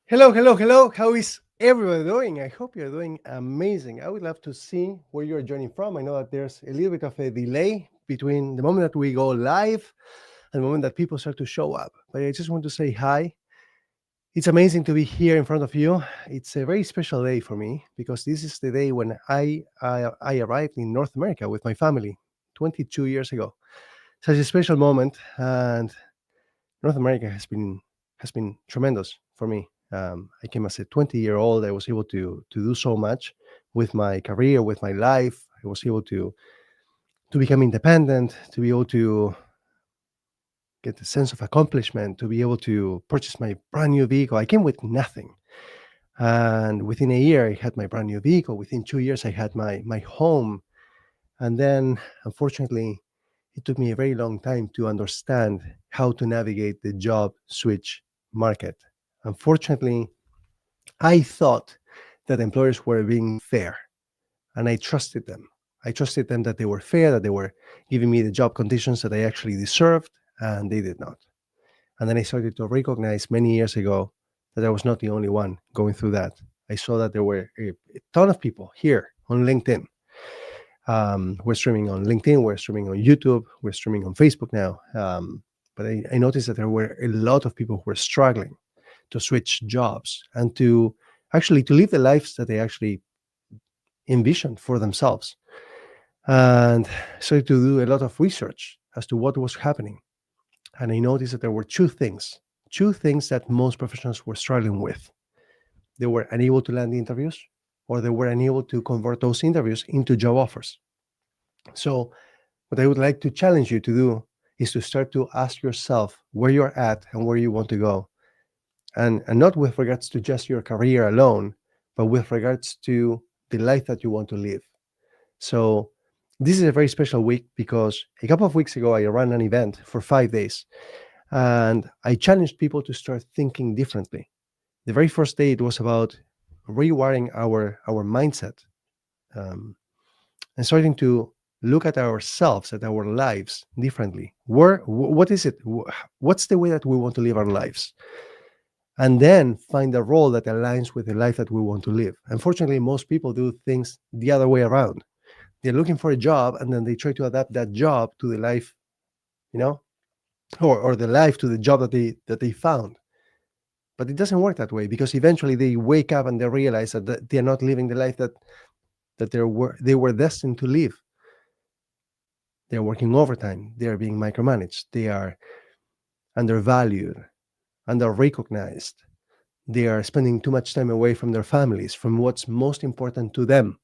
Hello, hello, hello. How is everyone doing? I hope you're doing amazing. I would love to see where you're joining from. I know that there's a little bit of a delay between the moment that we go live and the moment that people start to show up. But I just want to say hi. It's amazing to be here in front of you. It's a very special day for me because this is the day when I arrived in North America with my family 22 years ago. Such a special moment, and North America has been tremendous for me. I came as a 20-year-old. I was able to do so much with my career, with my life. I was able to become independent, to be able to get a sense of accomplishment, to be able to purchase my brand new vehicle. I came with nothing, and within a year, I had my brand new vehicle. Within 2 years, I had my home, and then unfortunately, it took me a very long time to understand how to navigate the job switch market. Unfortunately, I thought that employers were being fair, and I trusted them. I trusted them that they were fair, that they were giving me the job conditions that I actually deserved, and they did not. And then I started to recognize many years ago that I was not the only one going through that. I saw that there were a ton of people here on LinkedIn. We're streaming on LinkedIn, we're streaming on YouTube, we're streaming on Facebook now. But I noticed that there were a lot of people who were struggling to switch jobs and to actually to live the lives that they actually envisioned for themselves. And started to do a lot of research as to what was happening. And I noticed that there were two things that most professionals were struggling with. They were unable to land the interviews, or they were unable to convert those interviews into job offers. So, what I would like to challenge you to do is to start to ask yourself where you're at and where you want to go. And not with regards to just your career alone, but with regards to the life that you want to live. So, this is a very special week because a couple of weeks ago, I ran an event for 5 days and I challenged people to start thinking differently. The very first day, it was about rewiring our mindset, and starting to look at ourselves, at our lives differently. What is it? What's the way that we want to live our lives? And then find a role that aligns with the life that we want to live. Unfortunately, most people do things the other way around. They're looking for a job and then they try to adapt that job to the life, you know, or the life to the job that they found. But it doesn't work that way because eventually they wake up and they realize that they're not living the life that they were destined to live. They're working overtime. They are being micromanaged. They are undervalued, under-recognized. They are spending too much time away from their families, from what's most important to them.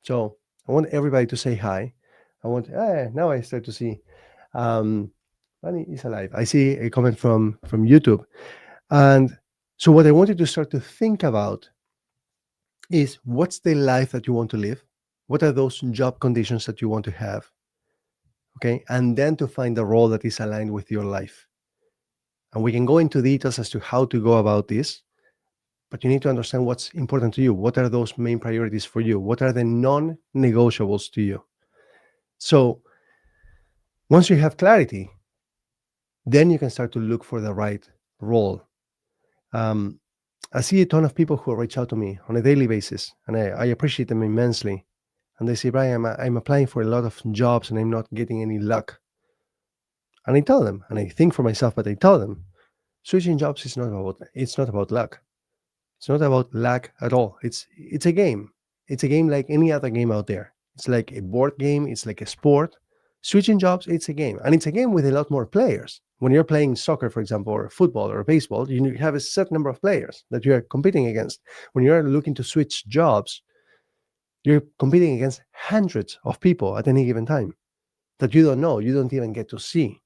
So I want everybody to say hi. Now I start to see Manny is alive. I see a comment from YouTube. And so what I wanted to start to think about is what's the life that you want to live? What are those job conditions that you want to have? Okay. And then to find a role that is aligned with your life. And we can go into details as to how to go about this, but you need to understand what's important to you. What are those main priorities for you? What are the non-negotiables to you? So once you have clarity, then you can start to look for the right role. I see a ton of people who reach out to me on a daily basis, and I appreciate them immensely. And they say, Brian, I'm applying for a lot of jobs and I'm not getting any luck. And I tell them, and I think for myself, but I tell them, switching jobs is not about luck. It's not about luck at all. It's a game. It's a game like any other game out there. It's like a board game. It's like a sport. Switching jobs, it's a game. And it's a game with a lot more players. When you're playing soccer, for example, or football or baseball, you have a certain number of players that you are competing against. When you're looking to switch jobs, you're competing against hundreds of people at any given time that you don't know, you don't even get to see.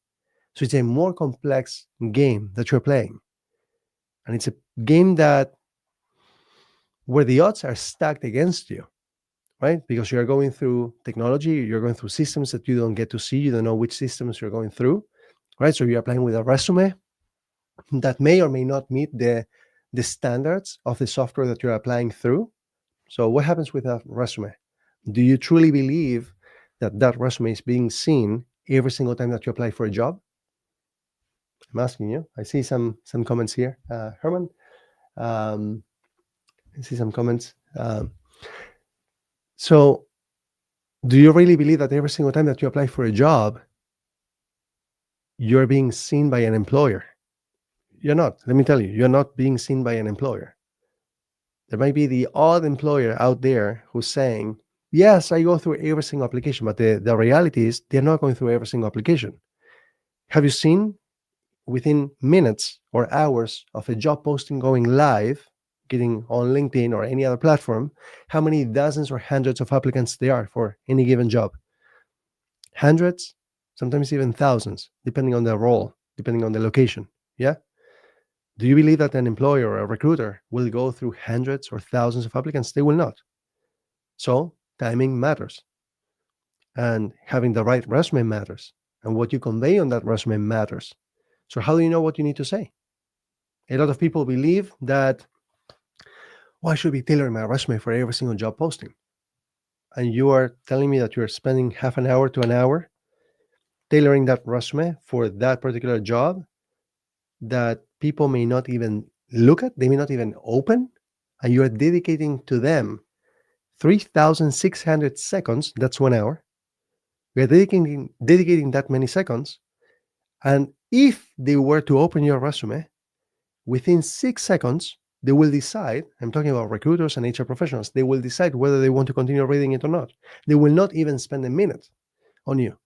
So it's a more complex game that you're playing. And it's a game that where the odds are stacked against you, right? Because you're going through technology, you're going through systems that you don't get to see, you don't know which systems you're going through, right? So you're playing with a resume that may or may not meet the standards of the software that you're applying through. So what happens with that resume? Do you truly believe that that resume is being seen every single time that you apply for a job? I'm asking you. I see some comments here. Herman, Um, I see some comments. So, do you really believe that every single time that you apply for a job, you're being seen by an employer? You're not. Let me tell you, you're not being seen by an employer. There might be the odd employer out there who's saying, yes, I go through every single application, but the reality is they're not going through every single application. Have you seen within minutes or hours of a job posting going live, getting on LinkedIn or any other platform, how many dozens or hundreds of applicants there are for any given job? Hundreds, sometimes even thousands, depending on the role, depending on the location. Yeah. Do you believe that an employer or a recruiter will go through hundreds or thousands of applicants? They will not. So timing matters, and having the right resume matters, and what you convey on that resume matters. So how do you know what you need to say? A lot of people believe that, well, I should be tailoring my resume for every single job posting. And you are telling me that you're spending half an hour to an hour tailoring that resume for that particular job that people may not even look at, they may not even open, and you are dedicating to them 3,600 seconds, that's 1 hour. We are dedicating that many seconds. And if they were to open your resume, within 6 seconds, they will decide. I'm talking about recruiters and HR professionals. They will decide whether they want to continue reading it or not. They will not even spend a minute on you,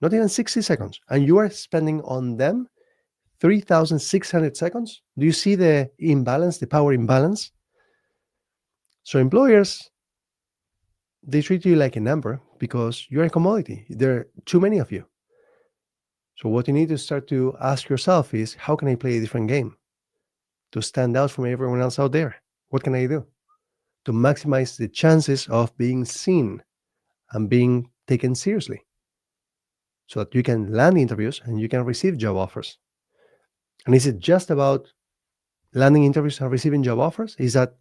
not even 60 seconds. And you are spending on them 3,600 seconds. Do you see the imbalance, the power imbalance? So employers, they treat you like a number because you're a commodity. There are too many of you. So what you need to start to ask yourself is, how can I play a different game to stand out from everyone else out there? What can I do to maximize the chances of being seen and being taken seriously so that you can land interviews and you can receive job offers? And is it just about landing interviews and receiving job offers? Is that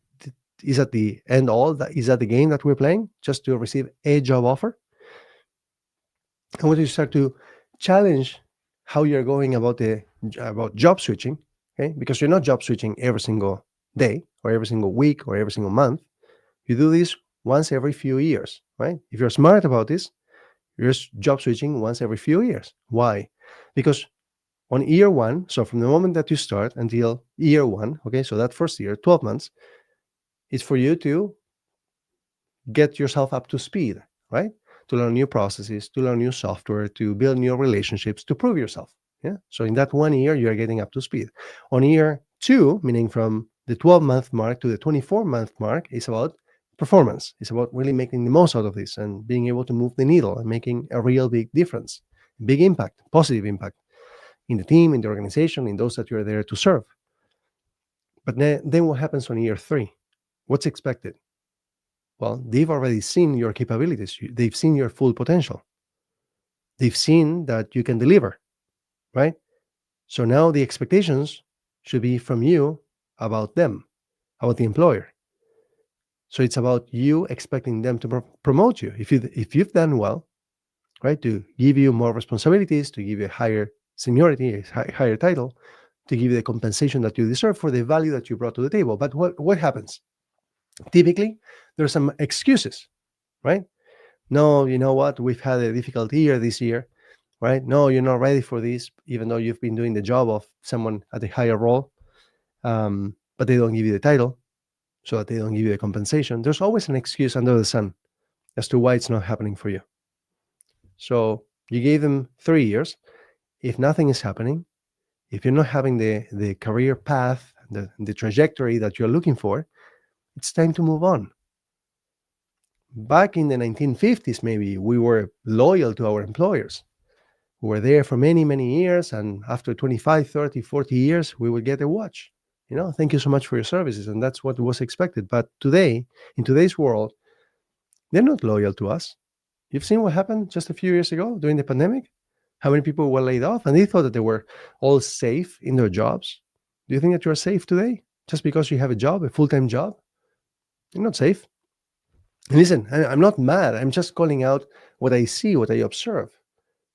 the end all? Is that the game that we're playing, just to receive a job offer? And when you start to challenge how you're going about job switching, okay, because you're not job switching every single day or every single week or every single month. You do this once every few years, right? If you're smart about this, you're job switching once every few years. Why? Because on year one, so from the moment that you start until year one, okay, so that first year, 12 months, is for you to get yourself up to speed, right? To learn new processes, to learn new software, to build new relationships, to prove yourself. Yeah. So in that 1 year, you are getting up to speed. On year two, meaning from the 12-month mark to the 24-month mark, is about performance. It's about really making the most out of this and being able to move the needle and making a real big difference, big impact, positive impact in the team, in the organization, in those that you're there to serve. But then what happens on year three? What's expected? Well, they've already seen your capabilities. They've seen your full potential. They've seen that you can deliver, right? So now the expectations should be from you about them, about the employer. So it's about you expecting them to promote you. If you've done well, right, to give you more responsibilities, to give you a higher seniority, a higher title, to give you the compensation that you deserve for the value that you brought to the table. But what happens? Typically, there's some excuses, right? No, you know what? We've had a difficult year this year, right? No, you're not ready for this, even though you've been doing the job of someone at a higher role, but they don't give you the title, so that they don't give you the compensation. There's always an excuse under the sun as to why it's not happening for you. So you gave them 3 years. If nothing is happening, if you're not having the career path, the trajectory that you're looking for, it's time to move on. Back in the 1950s, maybe, we were loyal to our employers. We were there for many, many years. And after 25, 30, 40 years, we would get a watch. Thank you so much for your services. And that's what was expected. But today, in today's world, they're not loyal to us. You've seen what happened just a few years ago during the pandemic? How many people were laid off? And they thought that they were all safe in their jobs. Do you think that you're safe today just because you have a job, a full-time job? You're not safe. Listen, I'm not mad. I'm just calling out what I see, what I observe,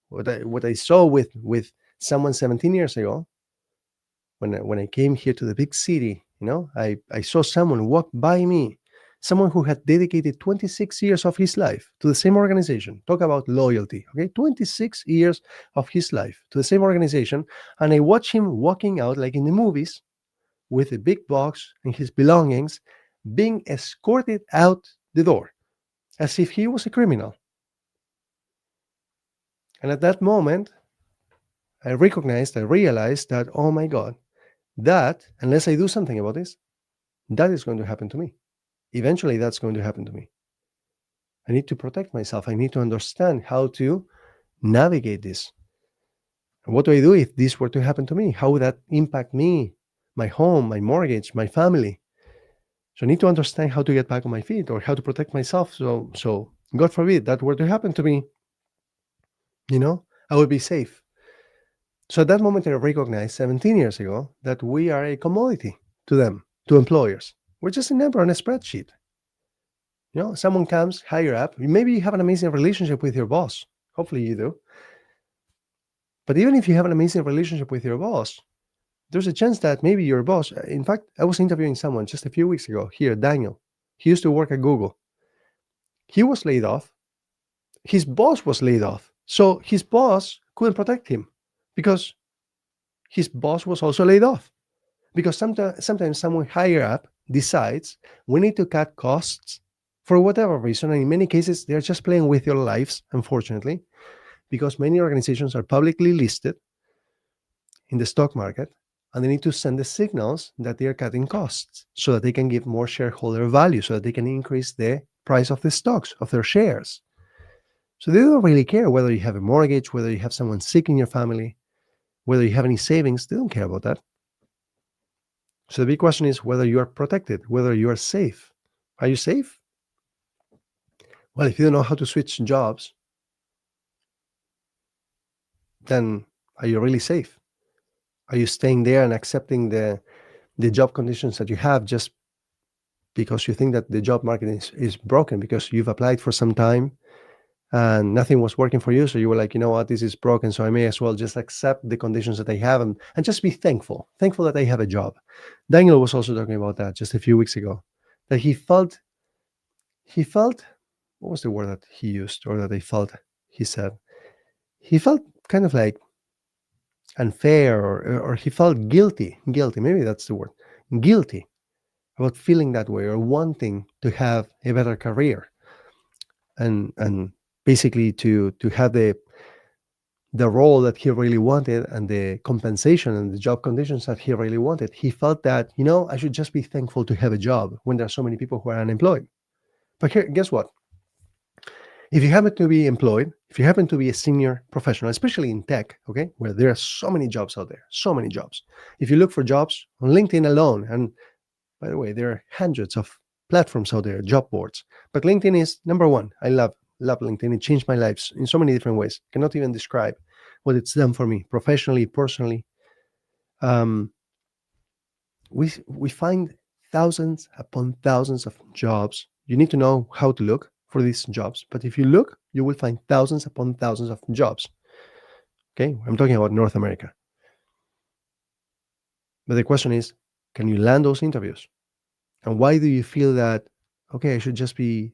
what I saw with someone 17 years ago when I came here to the big city I saw someone walk by me, someone who had dedicated 26 years of his life to the same organization. Talk about loyalty, okay? 26 years of his life to the same organization. And I watched him walking out like in the movies with a big box and his belongings, being escorted out the door as if he was a criminal. And at that moment, I realized that, oh my God, that, unless I do something about this, that is going to happen to me. Eventually, that's going to happen to me. I need to protect myself. I need to understand how to navigate this. And what do I do if this were to happen to me? How would that impact me, my home, my mortgage, my family? So I need to understand how to get back on my feet or how to protect myself. So God forbid that were to happen to me, I would be safe. So at that moment, I recognized 17 years ago that we are a commodity to them, to employers. We're just a number on a spreadsheet. Someone comes higher up. Maybe you have an amazing relationship with your boss. Hopefully you do. But even if you have an amazing relationship with your boss, there's a chance that maybe your boss, in fact, I was interviewing someone just a few weeks ago here, Daniel. He used to work at Google. He was laid off. His boss was laid off. So his boss couldn't protect him because his boss was also laid off. Because sometimes someone higher up decides we need to cut costs for whatever reason. And in many cases, they're just playing with your lives, unfortunately, because many organizations are publicly listed in the stock market, and they need to send the signals that they are cutting costs so that they can give more shareholder value, so that they can increase the price of the stocks, of their shares. So they don't really care whether you have a mortgage, whether you have someone sick in your family, whether you have any savings. They don't care about that. So the big question is whether you are protected, whether you are safe. Are you safe? Well, if you don't know how to switch jobs, then are you really safe? Are you staying there and accepting the job conditions that you have just because you think that the job market is broken, because you've applied for some time and nothing was working for you? So you were like, you know what, this is broken, so I may as well just accept the conditions that I have and just be thankful that I have a job. Daniel was also talking about that just a few weeks ago, that he felt, what was the word that he used, or that he said? He felt kind of like unfair, or he felt guilty, maybe that's the word, guilty about feeling that way or wanting to have a better career and basically to have the role that he really wanted and the compensation and the job conditions that he really wanted. He felt that, I should just be thankful to have a job when there are so many people who are unemployed. But here, guess what? If you happen to be employed, if you happen to be a senior professional, especially in tech, okay, where there are so many jobs out there, so many jobs. If you look for jobs on LinkedIn alone, and by the way, there are hundreds of platforms out there, job boards, but LinkedIn is number one. I love LinkedIn. It changed my life in so many different ways. Cannot even describe what it's done for me professionally, personally. We find thousands upon thousands of jobs. You need to know how to look for these jobs, but if you look, you will find thousands upon thousands of jobs. Okay, I'm talking about North America. But the question is, can you land those interviews? And why do you feel that, okay, I should just be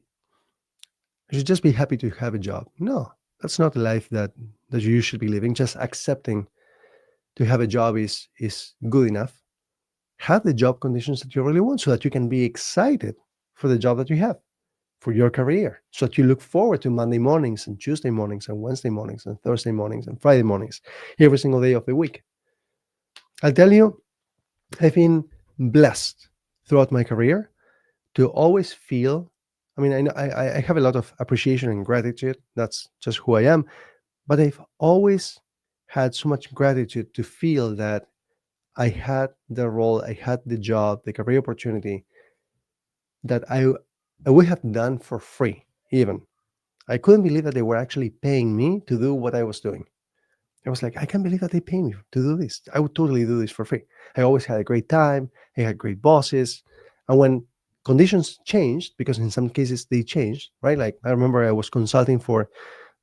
happy to have a job? No, that's not the life that you should be living. Just accepting to have a job is good enough. Have the job conditions that you really want so that you can be excited for the job that you have, for your career, so that you look forward to Monday mornings and Tuesday mornings and Wednesday mornings and Thursday mornings and Friday mornings, every single day of the week. I'll tell you, I've been blessed throughout my career to always feel, I have a lot of appreciation and gratitude. That's just who I am. But I've always had so much gratitude to feel that I had the role, I had the job, the career opportunity that I would have done for free, even. I couldn't believe that they were actually paying me to do what I was doing. I was like, I can't believe that they pay me to do this. I would totally do this for free. I always had a great time. I had great bosses. And when conditions changed, because in some cases they changed, right? Like I remember I was consulting for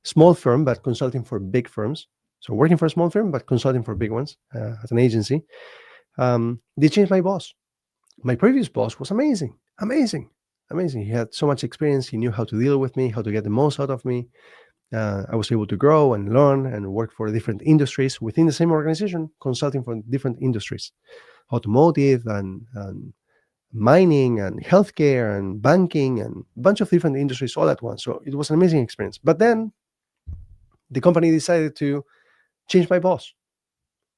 small firm, but consulting for big firms. So working for a small firm, but consulting for big ones as an agency. They changed my boss. My previous boss was amazing, amazing, amazing. He had so much experience. He knew how to deal with me, how to get the most out of me. I was able to grow and learn and work for different industries within the same organization, consulting for different industries, automotive and mining and healthcare and banking and a bunch of different industries all at once. So it was an amazing experience. But then the company decided to change my boss.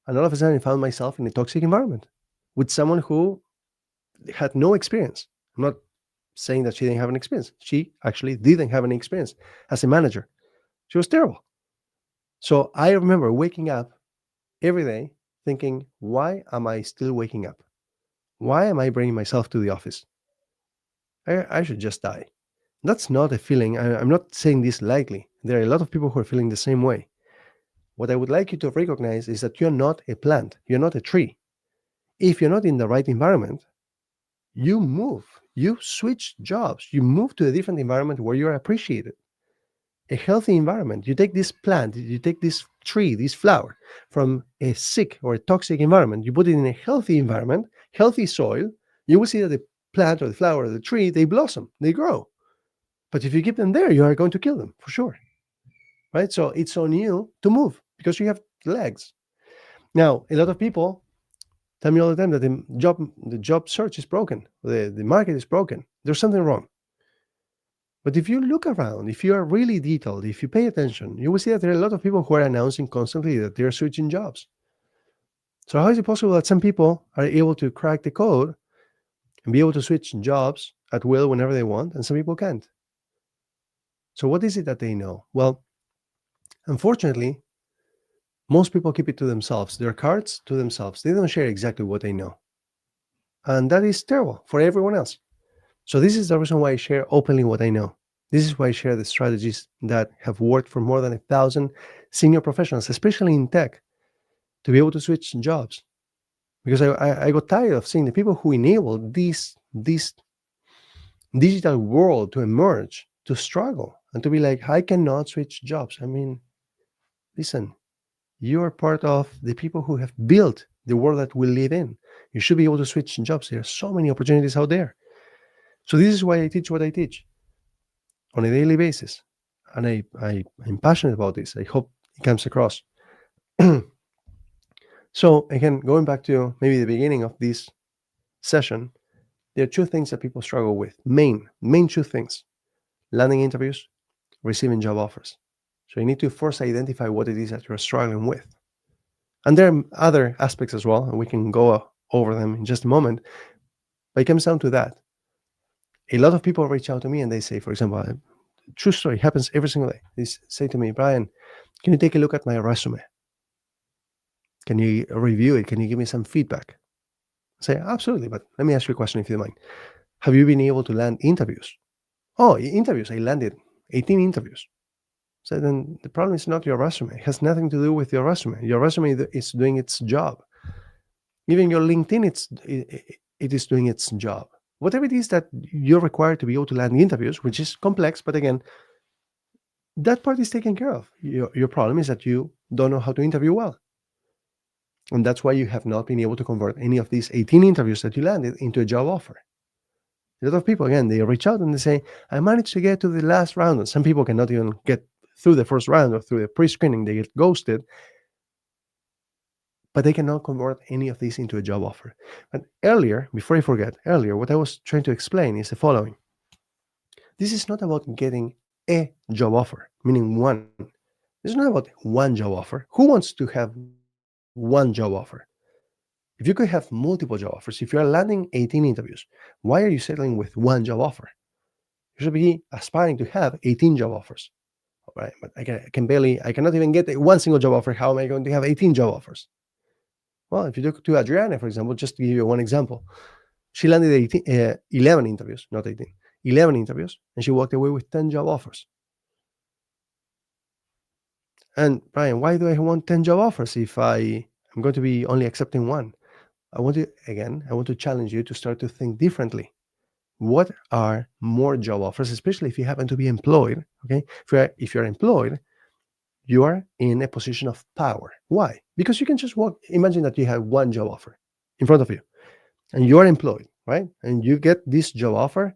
And all of a sudden, I found myself in a toxic environment with someone who had no experience. I'm not saying that she didn't have an experience. She actually didn't have any experience as a manager. She was terrible. So I remember waking up every day thinking, why am I still waking up? Why am I bringing myself to the office? I should just die. That's not a feeling. I'm not saying this lightly. There are a lot of people who are feeling the same way. What I would like you to recognize is that you're not a plant, you're not a tree. If you're not in the right environment, you move, you switch jobs, you move to a different environment where you're appreciated. A healthy environment. You take this plant, you take this tree, this flower from a sick or a toxic environment, you put it in a healthy environment, healthy soil, you will see that the plant or the flower or the tree, they blossom, they grow. But if you keep them there, you are going to kill them for sure. Right? So it's on you to move because you have legs. Now, a lot of people tell me all the time that the job search is broken, the market is broken. There's something wrong. But if you look around, if you are really detailed, if you pay attention, you will see that there are a lot of people who are announcing constantly that they're switching jobs. So how is it possible that some people are able to crack the code and be able to switch jobs at will whenever they want, and some people can't? So what is it that they know? Well, unfortunately, most people keep it to themselves, their cards to themselves. They don't share exactly what they know. And that is terrible for everyone else. So this is the reason why I share openly what I know. This is why I share the strategies that have worked for more than 1,000 senior professionals, especially in tech, to be able to switch jobs. Because I got tired of seeing the people who enable this digital world to emerge, to struggle, and to be like, I cannot switch jobs. I mean, listen, you are part of the people who have built the world that we live in. You should be able to switch jobs. There are so many opportunities out there. So this is why I teach what I teach on a daily basis. And I'm passionate about this. I hope it comes across. So again, going back to maybe the beginning of this session, there are two things that people struggle with. Main two things: landing interviews, receiving job offers. So you need to first identify what it is that you're struggling with. And there are other aspects as well, and we can go over them in just a moment. But it comes down to that. A lot of people reach out to me and they say, for example, true story, happens every single day. They say to me, Brian, can you take a look at my resume? Can you review it? Can you give me some feedback? I say, absolutely, but let me ask you a question if you don't mind. Have you been able to land interviews? Oh, interviews. I landed 18 interviews. So then the problem is not your resume. It has nothing to do with your resume. Your resume is doing its job. Even your LinkedIn, it is doing its job. Whatever it is that you're required to be able to land interviews, which is complex, but again, that part is taken care of. Your problem is that you don't know how to interview well. And that's why you have not been able to convert any of these 18 interviews that you landed into a job offer. A lot of people, again, they reach out and they say, I managed to get to the last round. And some people cannot even get through the first round or through the pre-screening. They get ghosted. But they cannot convert any of these into a job offer. But earlier, before I forget, what I was trying to explain is the following. This is not about getting a job offer, meaning one. This is not about one job offer. Who wants to have one job offer? If you could have multiple job offers, if you're landing 18 interviews, why are you settling with one job offer? You should be aspiring to have 18 job offers. All right, but I cannot even get one single job offer. How am I going to have 18 job offers? Well, if you look to Adriana, for example, just to give you one example, she landed 11 interviews, not 18, 11 interviews, and she walked away with 10 job offers. And Brian, why do I want 10 job offers if I'm going to be only accepting one? I want to challenge you to start to think differently. What are more job offers, especially if you happen to be employed? Okay, if you're employed, you are in a position of power. Why? Because you can just imagine that you have one job offer in front of you, and you are employed. right? And you get this job offer,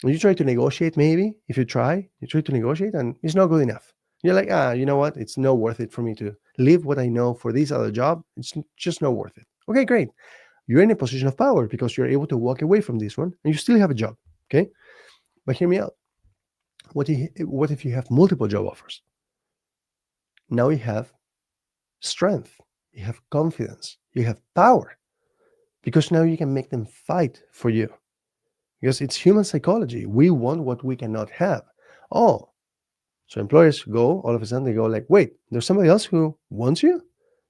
and you try to negotiate. Maybe if you try to negotiate, and it's not good enough. You're like, you know what? It's not worth it for me to leave what I know for this other job. It's just not worth it. Okay, great. You're in a position of power because you're able to walk away from this one, and you still have a job. Okay, but hear me out. What if you have multiple job offers? Now you have strength, you have confidence, you have power, because now you can make them fight for you. Because it's human psychology. We want what we cannot have. Oh, so employers go, all of a sudden they go like, wait, there's somebody else who wants you?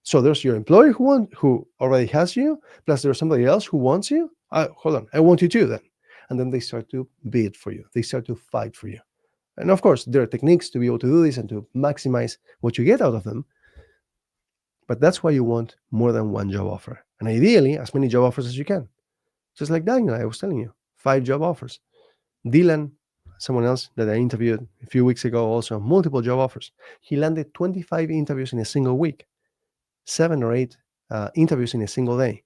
So there's your employer who already has you, plus there's somebody else who wants you? Hold on, I want you too then. And then they start to bid for you. They start to fight for you. And of course, there are techniques to be able to do this and to maximize what you get out of them. But that's why you want more than one job offer. And ideally, as many job offers as you can. Just like Daniel, I was telling you, 5 job offers. Dylan, someone else that I interviewed a few weeks ago, also multiple job offers. He landed 25 interviews in a single week, 7 or 8 interviews in a single day.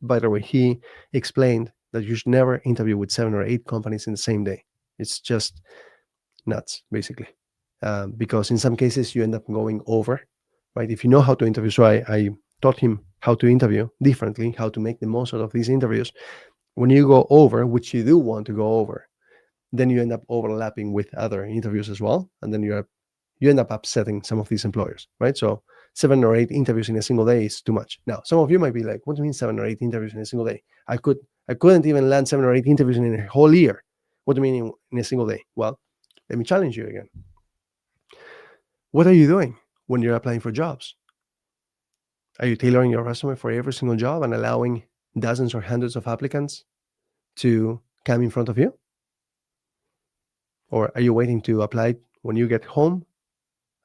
By the way, he explained that you should never interview with 7 or 8 companies in the same day. It's just nuts, basically, because in some cases you end up going over, right? If you know how to interview, so I taught him how to interview differently, how to make the most out of these interviews. When you go over, which you do want to go over, then you end up overlapping with other interviews as well, and then you end up upsetting some of these employers, right? So 7 or 8 interviews in a single day is too much. Now, some of you might be like, "What do you mean 7 or 8 interviews in a single day? I couldn't even land 7 or 8 interviews in a whole year. What do you mean in a single day?" Well, let me challenge you again. What are you doing when you're applying for jobs? Are you tailoring your resume for every single job and allowing dozens or hundreds of applicants to come in front of you? Or are you waiting to apply when you get home?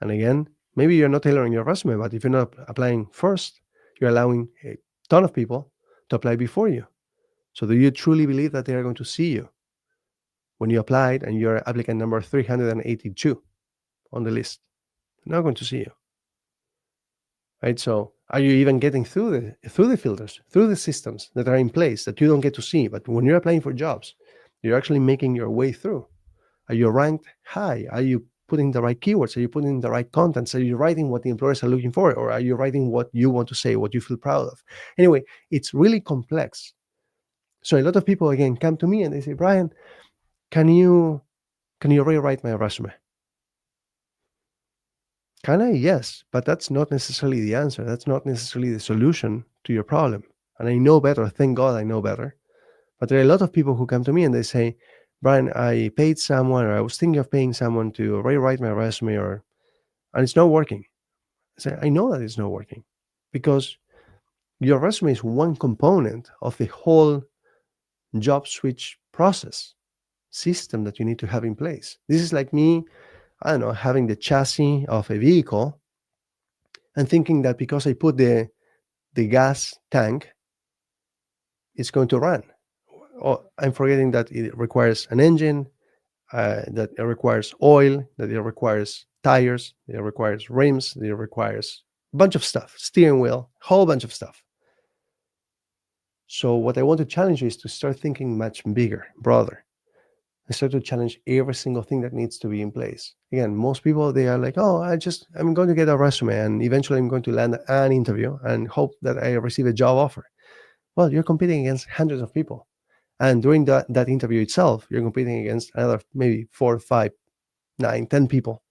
And again, maybe you're not tailoring your resume, but if you're not applying first, you're allowing a ton of people to apply before you. So do you truly believe that they are going to see you when you applied and you're applicant number 382 on the list? They're not going to see you. Right? So are you even getting through the filters, through the systems that are in place that you don't get to see? But when you're applying for jobs, you're actually making your way through. Are you ranked high? Are you putting the right keywords? Are you putting the right contents? Are you writing what the employers are looking for? Or are you writing what you want to say, what you feel proud of? Anyway, it's really complex. So a lot of people, again, come to me and they say, Brian, can you rewrite my resume? Can I? Yes, but that's not necessarily the answer. That's not necessarily the solution to your problem. And I know better. Thank God I know better. But there are a lot of people who come to me and they say, Brian, I paid someone, or I was thinking of paying someone to rewrite my resume, and it's not working. I say, I know that it's not working because your resume is one component of the whole job switch process system that you need to have in place. This is like me, I don't know, having the chassis of a vehicle and thinking that because I put the gas tank, it's going to run. Oh, I'm forgetting that it requires an engine, that it requires oil, that it requires tires, it requires rims, it requires a bunch of stuff, steering wheel, whole bunch of stuff. So what I want to challenge you is to start thinking much bigger, broader, and start to challenge every single thing that needs to be in place. Again, most people, they are like, oh, I'm going to get a resume and eventually I'm going to land an interview and hope that I receive a job offer. Well, you're competing against hundreds of people. And during that interview itself, you're competing against another maybe 4, 5, 9, 10 people.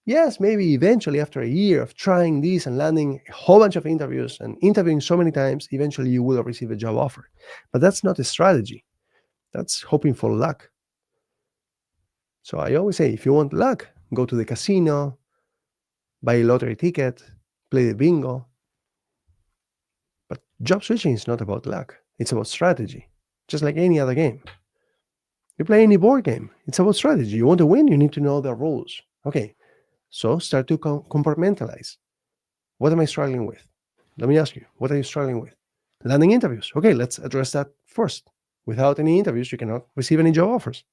Yes, maybe eventually after a year of trying this and landing a whole bunch of interviews and interviewing so many times, eventually you will receive a job offer. But that's not a strategy. That's hoping for luck. So I always say, if you want luck, go to the casino, buy a lottery ticket, play the bingo. But job switching is not about luck. It's about strategy, just like any other game. You play any board game, it's about strategy. You want to win, you need to know the rules. Okay, so start to compartmentalize. What am I struggling with? Let me ask you, what are you struggling with? Landing interviews. Okay, let's address that first. Without any interviews, you cannot receive any job offers,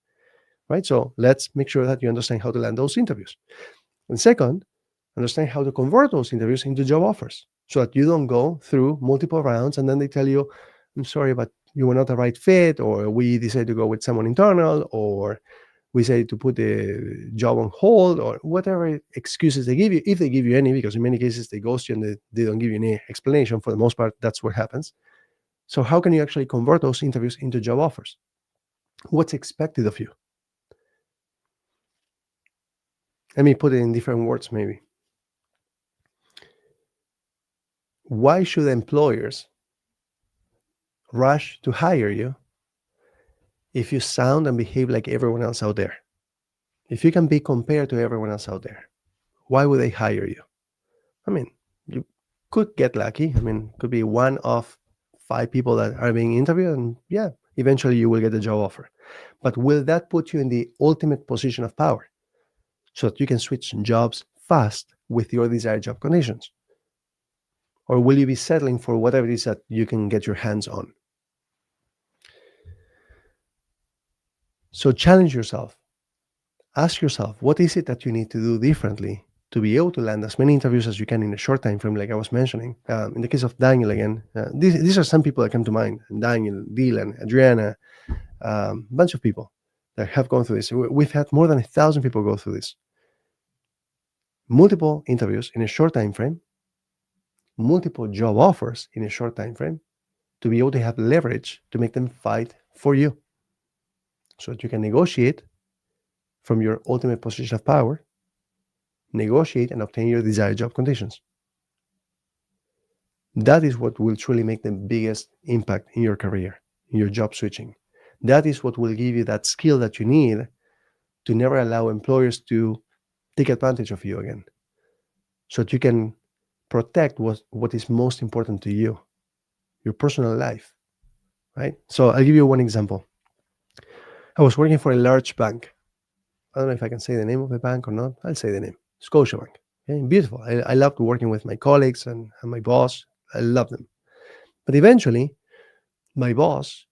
right? So let's make sure that you understand how to land those interviews. And second, understand how to convert those interviews into job offers so that you don't go through multiple rounds and then they tell you, I'm sorry, but you were not the right fit, or we decided to go with someone internal, or we say to put the job on hold, or whatever excuses they give you, if they give you any, because in many cases they ghost you and they don't give you any explanation. For the most part, that's what happens. So how can you actually convert those interviews into job offers? What's expected of you? Let me put it in different words, maybe. Why should employers rush to hire you if you sound and behave like everyone else out there? If you can be compared to everyone else out there, why would they hire you? I mean, you could get lucky. I mean, could be one of 5 people that are being interviewed, and yeah, eventually you will get a job offer. But will that put you in the ultimate position of power so that you can switch jobs fast with your desired job conditions? Or will you be settling for whatever it is that you can get your hands on? So challenge yourself. Ask yourself, what is it that you need to do differently to be able to land as many interviews as you can in a short time frame, like I was mentioning? In the case of Daniel, again, these are some people that come to mind: Daniel, Dylan, Adriana, a bunch of people that have gone through this. We've had more than 1,000 people go through this. Multiple interviews in a short time frame, multiple job offers in a short time frame, to be able to have leverage to make them fight for you, so that you can negotiate from your ultimate position of power, negotiate and obtain your desired job conditions. That is what will truly make the biggest impact in your career, in your job switching. That is what will give you that skill that you need to never allow employers to take advantage of you again, so that you can protect what is most important to you, your personal life, right? So I'll give you one example. I was working for a large bank. I don't know if I can say the name of the bank or not. I'll say the name: Scotiabank. Okay, beautiful. I loved working with my colleagues and my boss. I loved them. But eventually, my boss,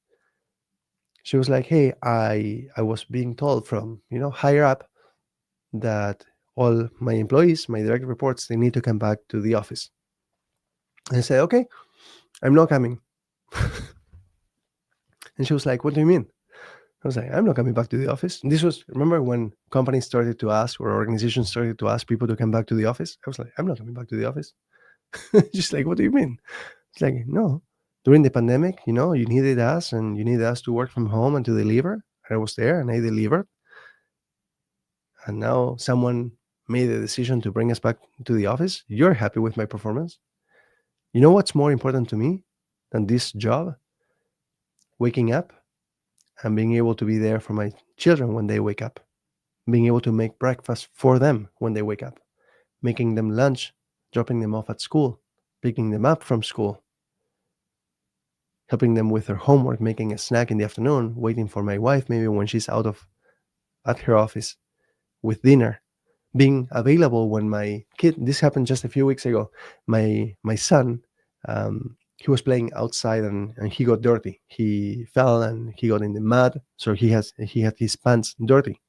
she was like, "Hey, I was being told from higher up that all my employees, my direct reports, they need to come back to the office." And I said, "Okay, I'm not coming." And she was like, "What do you mean?" I was like, "I'm not coming back to the office." And this was, remember when companies started to ask, or organizations started to ask people to come back to the office? I was like, "I'm not coming back to the office." Just like, "What do you mean?" It's like, "No, during the pandemic, you needed us, and you needed us to work from home and to deliver. And I was there and I delivered. And now someone made a decision to bring us back to the office. You're happy with my performance. You know what's more important to me than this job? Waking up and being able to be there for my children when they wake up, being able to make breakfast for them when they wake up, making them lunch, dropping them off at school, picking them up from school, helping them with their homework, making a snack in the afternoon, waiting for my wife maybe when she's at her office with dinner, being available when my kid, this happened just a few weeks ago, my son, he was playing outside, and he got dirty. He fell and he got in the mud, so he had his pants dirty.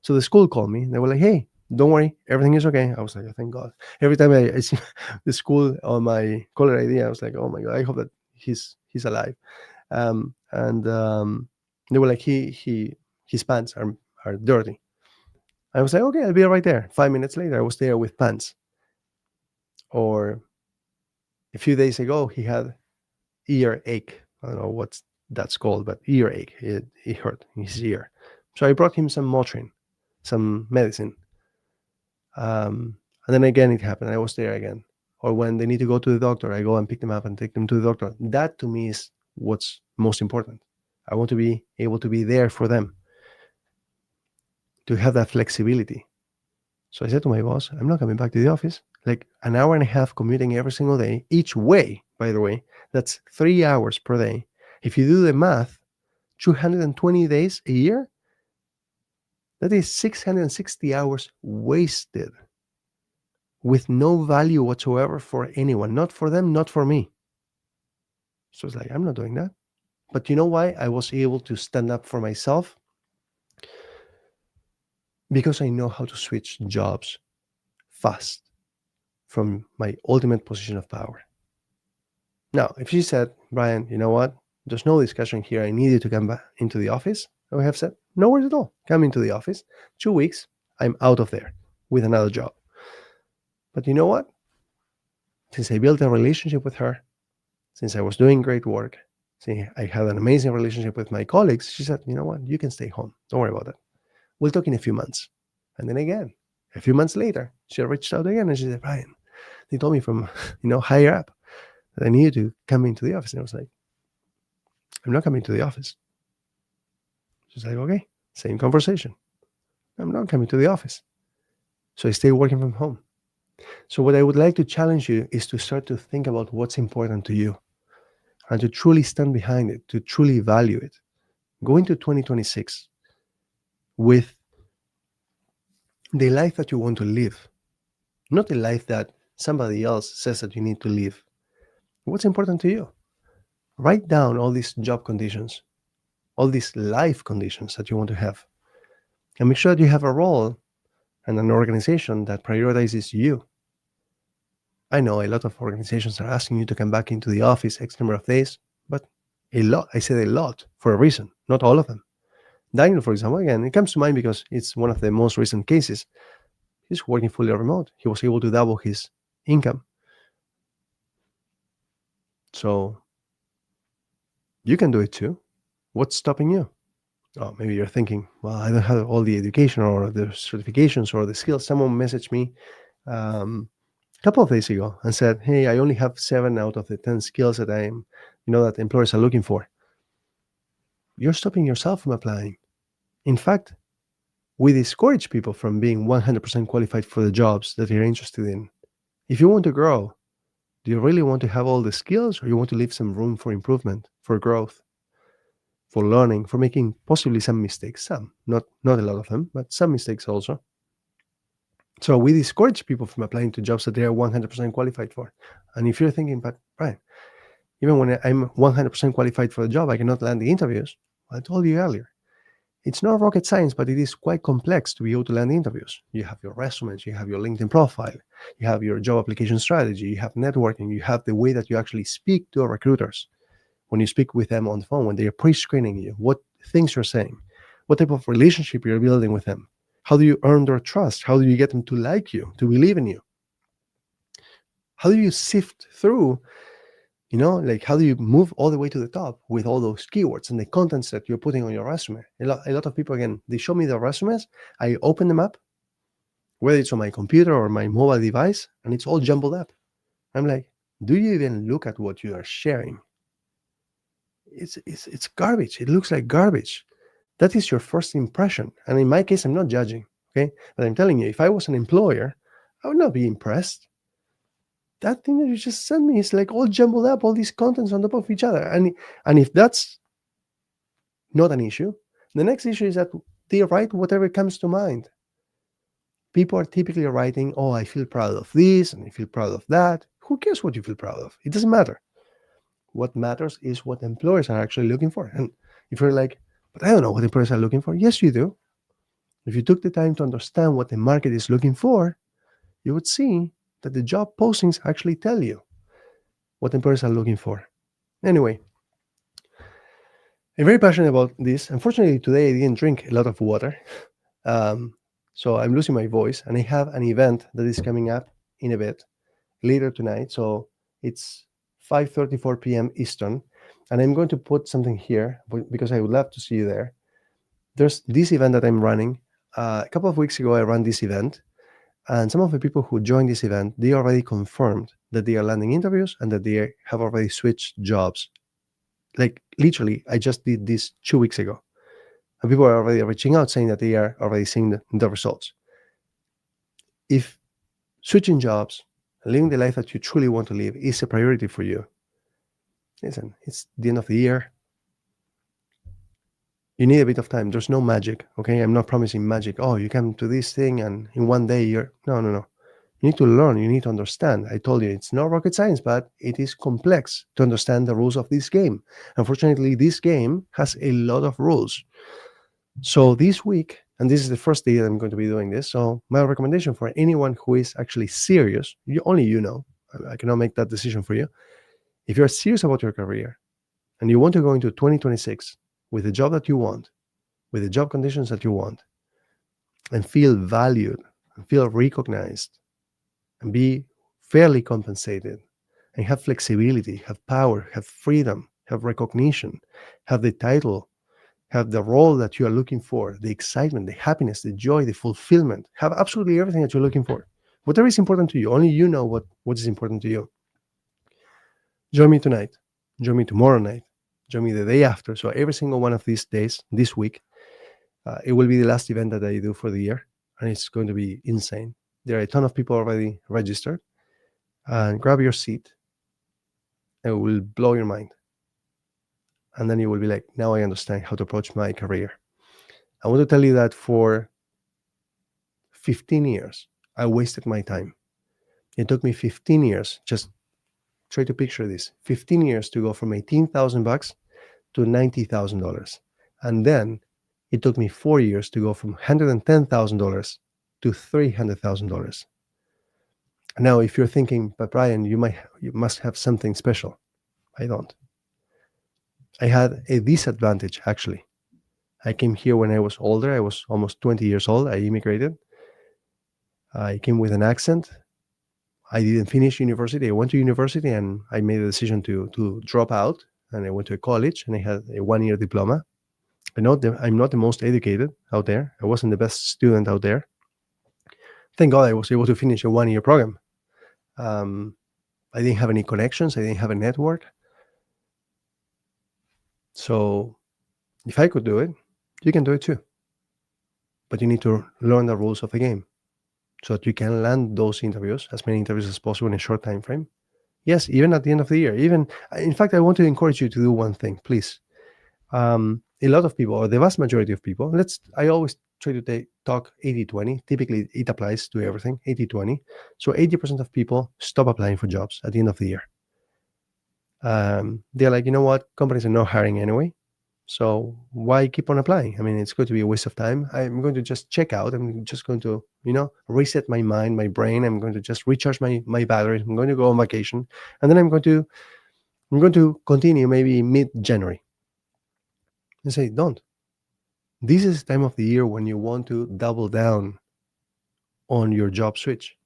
So the school called me. They were like, "Hey, don't worry, everything is okay." I was like, "Oh, thank God." Every time I see the school on my caller ID, I was like, "Oh my God, I hope that he's alive." And they were like, his pants are dirty. I was like, "Okay, I'll be right there." 5 minutes later, I was there with pants. Or a few days ago, he had ear ache. I don't know what that's called, but ear ache. It hurt in his ear. So I brought him some Motrin, some medicine. And then again, it happened. I was there again. Or when they need to go to the doctor, I go and pick them up and take them to the doctor. That to me is what's most important. I want to be able to be there for them, to have that flexibility. So I said to my boss, "I'm not coming back to the office." Like an hour and a half commuting every single day, each way, by the way, that's 3 hours per day. If you do the math, 220 days a year, that is 660 hours wasted with no value whatsoever for anyone, not for them, not for me. So it's like, I'm not doing that. But you know why I was able to stand up for myself? Because I know how to switch jobs fast from my ultimate position of power. Now, if she said, "Brian, you know what? There's no discussion here. I need you to come back into the office. I would have said, no worries at all. Come into the office. 2 weeks, I'm out of there with another job. But you know what? Since I built a relationship with her, since I was doing great work, since I had an amazing relationship with my colleagues, she said, you know what? You can stay home. Don't worry about it. We'll talk in a few months. And then again, a few months later, she reached out again and she said, Brian, they told me from, higher up that I need you to come into the office. And I was like, I'm not coming to the office. She's like, okay, same conversation. I'm not coming to the office. So I stay working from home. So what I would like to challenge you is to start to think about what's important to you and to truly stand behind it, to truly value it. Go into 2026 with the life that you want to live, not the life that somebody else says that you need to live. What's important to you? Write down all these job conditions, all these life conditions that you want to have, and make sure that you have a role and an organization that prioritizes you. I know a lot of organizations are asking you to come back into the office X number of days, but a lot, I said a lot for a reason, not all of them. Daniel, for example, again, it comes to mind because it's one of the most recent cases. He's working fully remote. He was able to double his income. So you can do it too. What's stopping you? Oh, maybe you're thinking, well, I don't have all the education or the certifications or the skills. Someone messaged me a couple of days ago and said, hey, I only have 7 out of the 10 skills that that employers are looking for. You're stopping yourself from applying. In fact, we discourage people from being 100% qualified for the jobs that they're interested in. If you want to grow, do you really want to have all the skills, or you want to leave some room for improvement, for growth, for learning, for making possibly some mistakes? Some, not a lot of them, but some mistakes also. So we discourage people from applying to jobs that they are 100% qualified for. And if you're thinking, but Brian, even when I'm 100% qualified for the job, I cannot land the interviews. I told you earlier, it's not rocket science, but it is quite complex to be able to land the interviews. You have your resumes, you have your LinkedIn profile, you have your job application strategy, you have networking, you have the way that you actually speak to recruiters. When you speak with them on the phone, when they are pre-screening you, what things you're saying, what type of relationship you're building with them, how do you earn their trust, how do you get them to like you, to believe in you, how do you sift through, how do you move all the way to the top with all those keywords and the contents that you're putting on your resume? A lot of people, again, they show me their resumes, I open them up, whether it's on my computer or my mobile device, and it's all jumbled up. I'm like, do you even look at what you are sharing? It's garbage. It looks like garbage. That is your first impression. And in my case, I'm not judging, okay? But I'm telling you, if I was an employer, I would not be impressed. That thing that you just sent me is like all jumbled up, all these contents on top of each other. And if that's not an issue, the next issue is that they write whatever comes to mind. People are typically writing, oh, I feel proud of this and I feel proud of that. Who cares what you feel proud of? It doesn't matter. What matters is what employers are actually looking for. And if you're like, but I don't know what employers are looking for. Yes, you do. If you took the time to understand what the market is looking for, you would see that the job postings actually tell you what employers are looking for. Anyway, I'm very passionate about this. Unfortunately, today I didn't drink a lot of water. So I'm losing my voice, and I have an event that is coming up in a bit later tonight. So it's 5:34 p.m. Eastern, and I'm going to put something here because I would love to see you there. There's this event that I'm running. A couple of weeks ago, I ran this event, and some of the people who joined this event, they already confirmed that they are landing interviews and that they have already switched jobs. Like literally, I just did this 2 weeks ago. And people are already reaching out saying that they are already seeing the results. If switching jobs, living the life that you truly want to live is a priority for you, listen, it's the end of the year. You need a bit of time. There's no magic, okay? I'm not promising magic. Oh, you come to this thing and in one day you're... No. You need to learn. You need to understand. I told you, it's not rocket science, but it is complex to understand the rules of this game. Unfortunately, this game has a lot of rules. So this week, and this is the first day that I'm going to be doing this, so my recommendation for anyone who is actually serious, only you know, I cannot make that decision for you. If you're serious about your career, and you want to go into 2026 with the job that you want, with the job conditions that you want, and feel valued, and feel recognized, and be fairly compensated, and have flexibility, have power, have freedom, have recognition, have the title, have the role that you are looking for, the excitement, the happiness, the joy, the fulfillment, have absolutely everything that you're looking for. Whatever is important to you, only you know what is important to you. Join me tonight, join me tomorrow night, join me the day after. So every single one of these days, this week, it will be the last event that I do for the year, and it's going to be insane. There are a ton of people already registered, and grab your seat, and it will blow your mind. And then you will be like, now I understand how to approach my career. I want to tell you that for 15 years, I wasted my time. It took me 15 years, just try to picture this, 15 years to go from $18,000 to $90,000. And then it took me 4 years to go from $110,000 to $300,000. Now, if you're thinking, but Brian, you must have something special. I don't. I had a disadvantage, actually. I came here when I was older. I was almost 20 years old. I immigrated. I came with an accent. I didn't finish university. I went to university and I made a decision to drop out. And I went to a college and I had a 1-year diploma. I'm not the most educated out there. I wasn't the best student out there. Thank God I was able to finish a 1-year program. I didn't have any connections. I didn't have a network. So if I could do it, you can do it too. But you need to learn the rules of the game so that you can land those interviews, as many interviews as possible in a short time frame. Yes, even at the end of the year. In fact, I want to encourage you to do one thing, please. A lot of people, or the vast majority of people, I always try to talk 80-20. Typically, it applies to everything, 80-20. So 80% of people stop applying for jobs at the end of the year. They're like, you know what? Companies are not hiring anyway. So why keep on applying? I mean, it's going to be a waste of time. I'm going to just check out. I'm just going to, reset my mind, my brain. I'm going to just recharge my batteries. I'm going to go on vacation. And then I'm going to continue maybe mid-January. And say, don't. This is the time of the year when you want to double down on your job switch,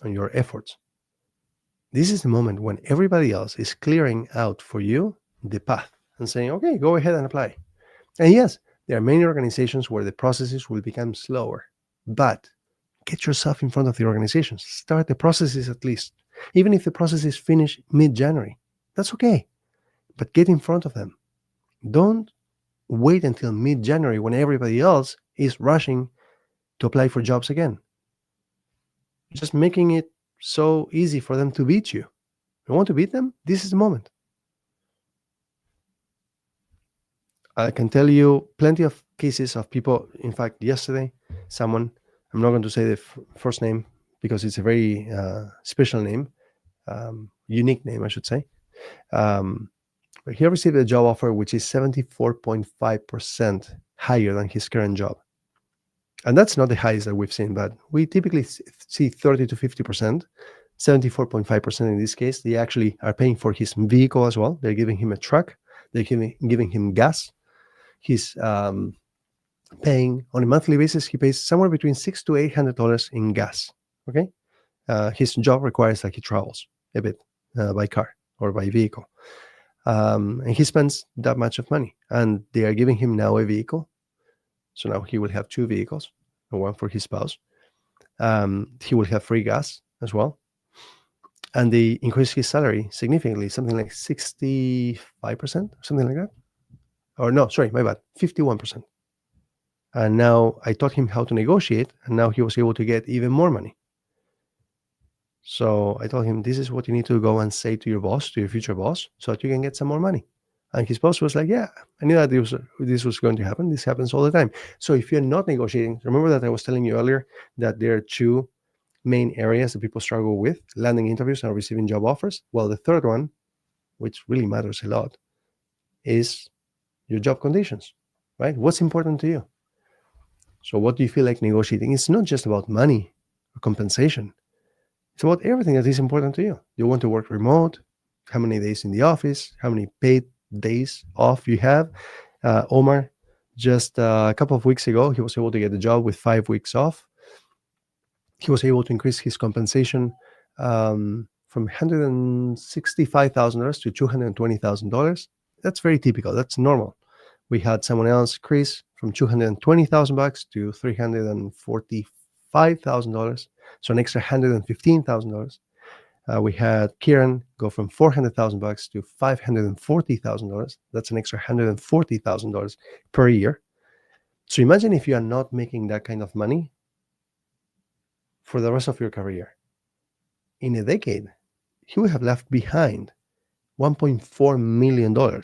on your efforts. This is the moment when everybody else is clearing out for you the path and saying, okay, go ahead and apply. And yes, there are many organizations where the processes will become slower, but get yourself in front of the organizations. Start the processes at least. Even if the processes finish mid-January, that's okay. But get in front of them. Don't wait until mid-January when everybody else is rushing to apply for jobs again. Just making it so easy for them to beat you. You want to beat them? This is the moment. I can tell you plenty of cases of people. In fact, yesterday, someone, I'm not going to say the first name because it's a very special name, unique name, I should say. But he received a job offer which is 74.5% higher than his current job. And that's not the highest that we've seen, but we typically see 30 to 50%, 74.5% in this case. They actually are paying for his vehicle as well. They're giving him a truck. They're giving him gas. He's paying on a monthly basis. He pays somewhere between $600 to $800 in gas. Okay, his job requires that he travels a bit by car or by vehicle, and he spends that much of money. And they are giving him now a vehicle, so now he will have 2 vehicles, and one for his spouse. He will have free gas as well, and they increase his salary significantly, something like 65%, something like that. Or no, sorry, my bad, 51%. And now I taught him how to negotiate, and now he was able to get even more money. So I told him, this is what you need to go and say to your boss, to your future boss, so that you can get some more money. And his boss was like, yeah, I knew that this was going to happen. This happens all the time. So if you're not negotiating, remember that I was telling you earlier that there are 2 main areas that people struggle with: landing interviews and receiving job offers. Well, the third one, which really matters a lot, is your job conditions, right? What's important to you? So what do you feel like negotiating? It's not just about money or compensation. It's about everything that is important to you. Do you want to work remote? how many days in the office, how many paid days off you have. Omar, just a couple of weeks ago, he was able to get a job with 5 weeks off. He was able to increase his compensation from $165,000 to $220,000. That's very typical. That's normal. We had someone else, Chris, from $220,000 to $345,000, so an extra $115,000. We had Kieran go from $400,000 to $540,000. That's an extra $140,000 per year. So imagine if you are not making that kind of money for the rest of your career. In a decade, he would have left behind $1.4 million.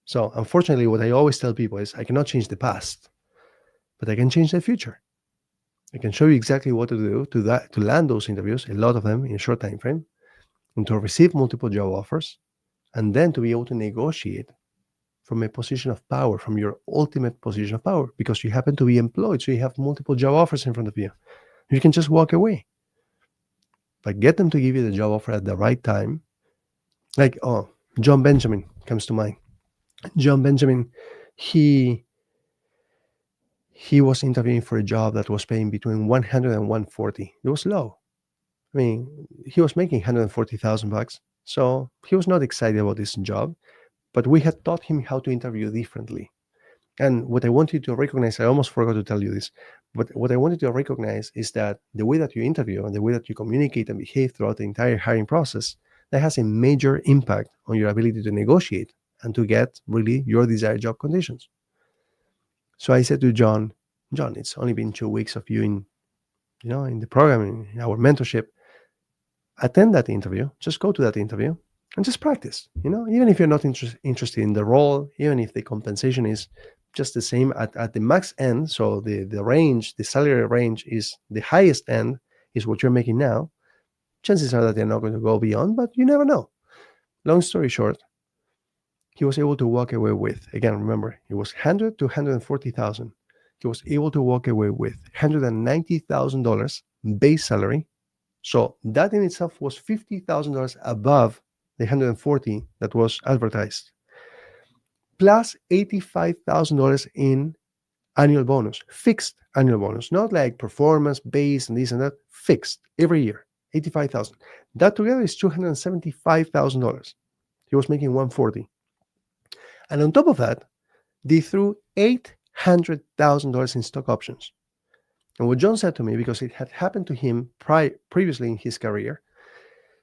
So unfortunately, what I always tell people is I cannot change the past, but I can change the future. I can show you exactly what to do to land those interviews, a lot of them in a short time frame, and to receive multiple job offers, and then to be able to negotiate from a position of power, from your ultimate position of power, because you happen to be employed, so you have multiple job offers in front of you. You can just walk away. But get them to give you the job offer at the right time. Like, John Benjamin comes to mind. John Benjamin, he was interviewing for a job that was paying between 100 and 140. It was low. I mean, he was making $140,000, so he was not excited about this job. But we had taught him how to interview differently. And what I want you to recognize, I almost forgot to tell you this, but what I wanted to recognize is that the way that you interview and the way that you communicate and behave throughout the entire hiring process, that has a major impact on your ability to negotiate and to get really your desired job conditions. So I said to John, it's only been 2 weeks of you in the program, in our mentorship. Attend that interview, just go to that interview and just practice, even if you're not interested in the role, even if the compensation is just the same at the max end. So the range, the salary range is the highest end is what you're making now. Chances are that they're not going to go beyond, but you never know. Long story short, he was able to walk away with, again, remember, it was $100,000 to $140,000. He was able to walk away with $190,000 base salary. So that in itself was $50,000 above the 140 that was advertised, plus $85,000 in annual bonus, fixed annual bonus, not like performance based and this and that, fixed every year, 85,000. That together is $275,000. He was making 140. And on top of that, they threw $800,000 in stock options. And what John said to me, because it had happened to him previously in his career,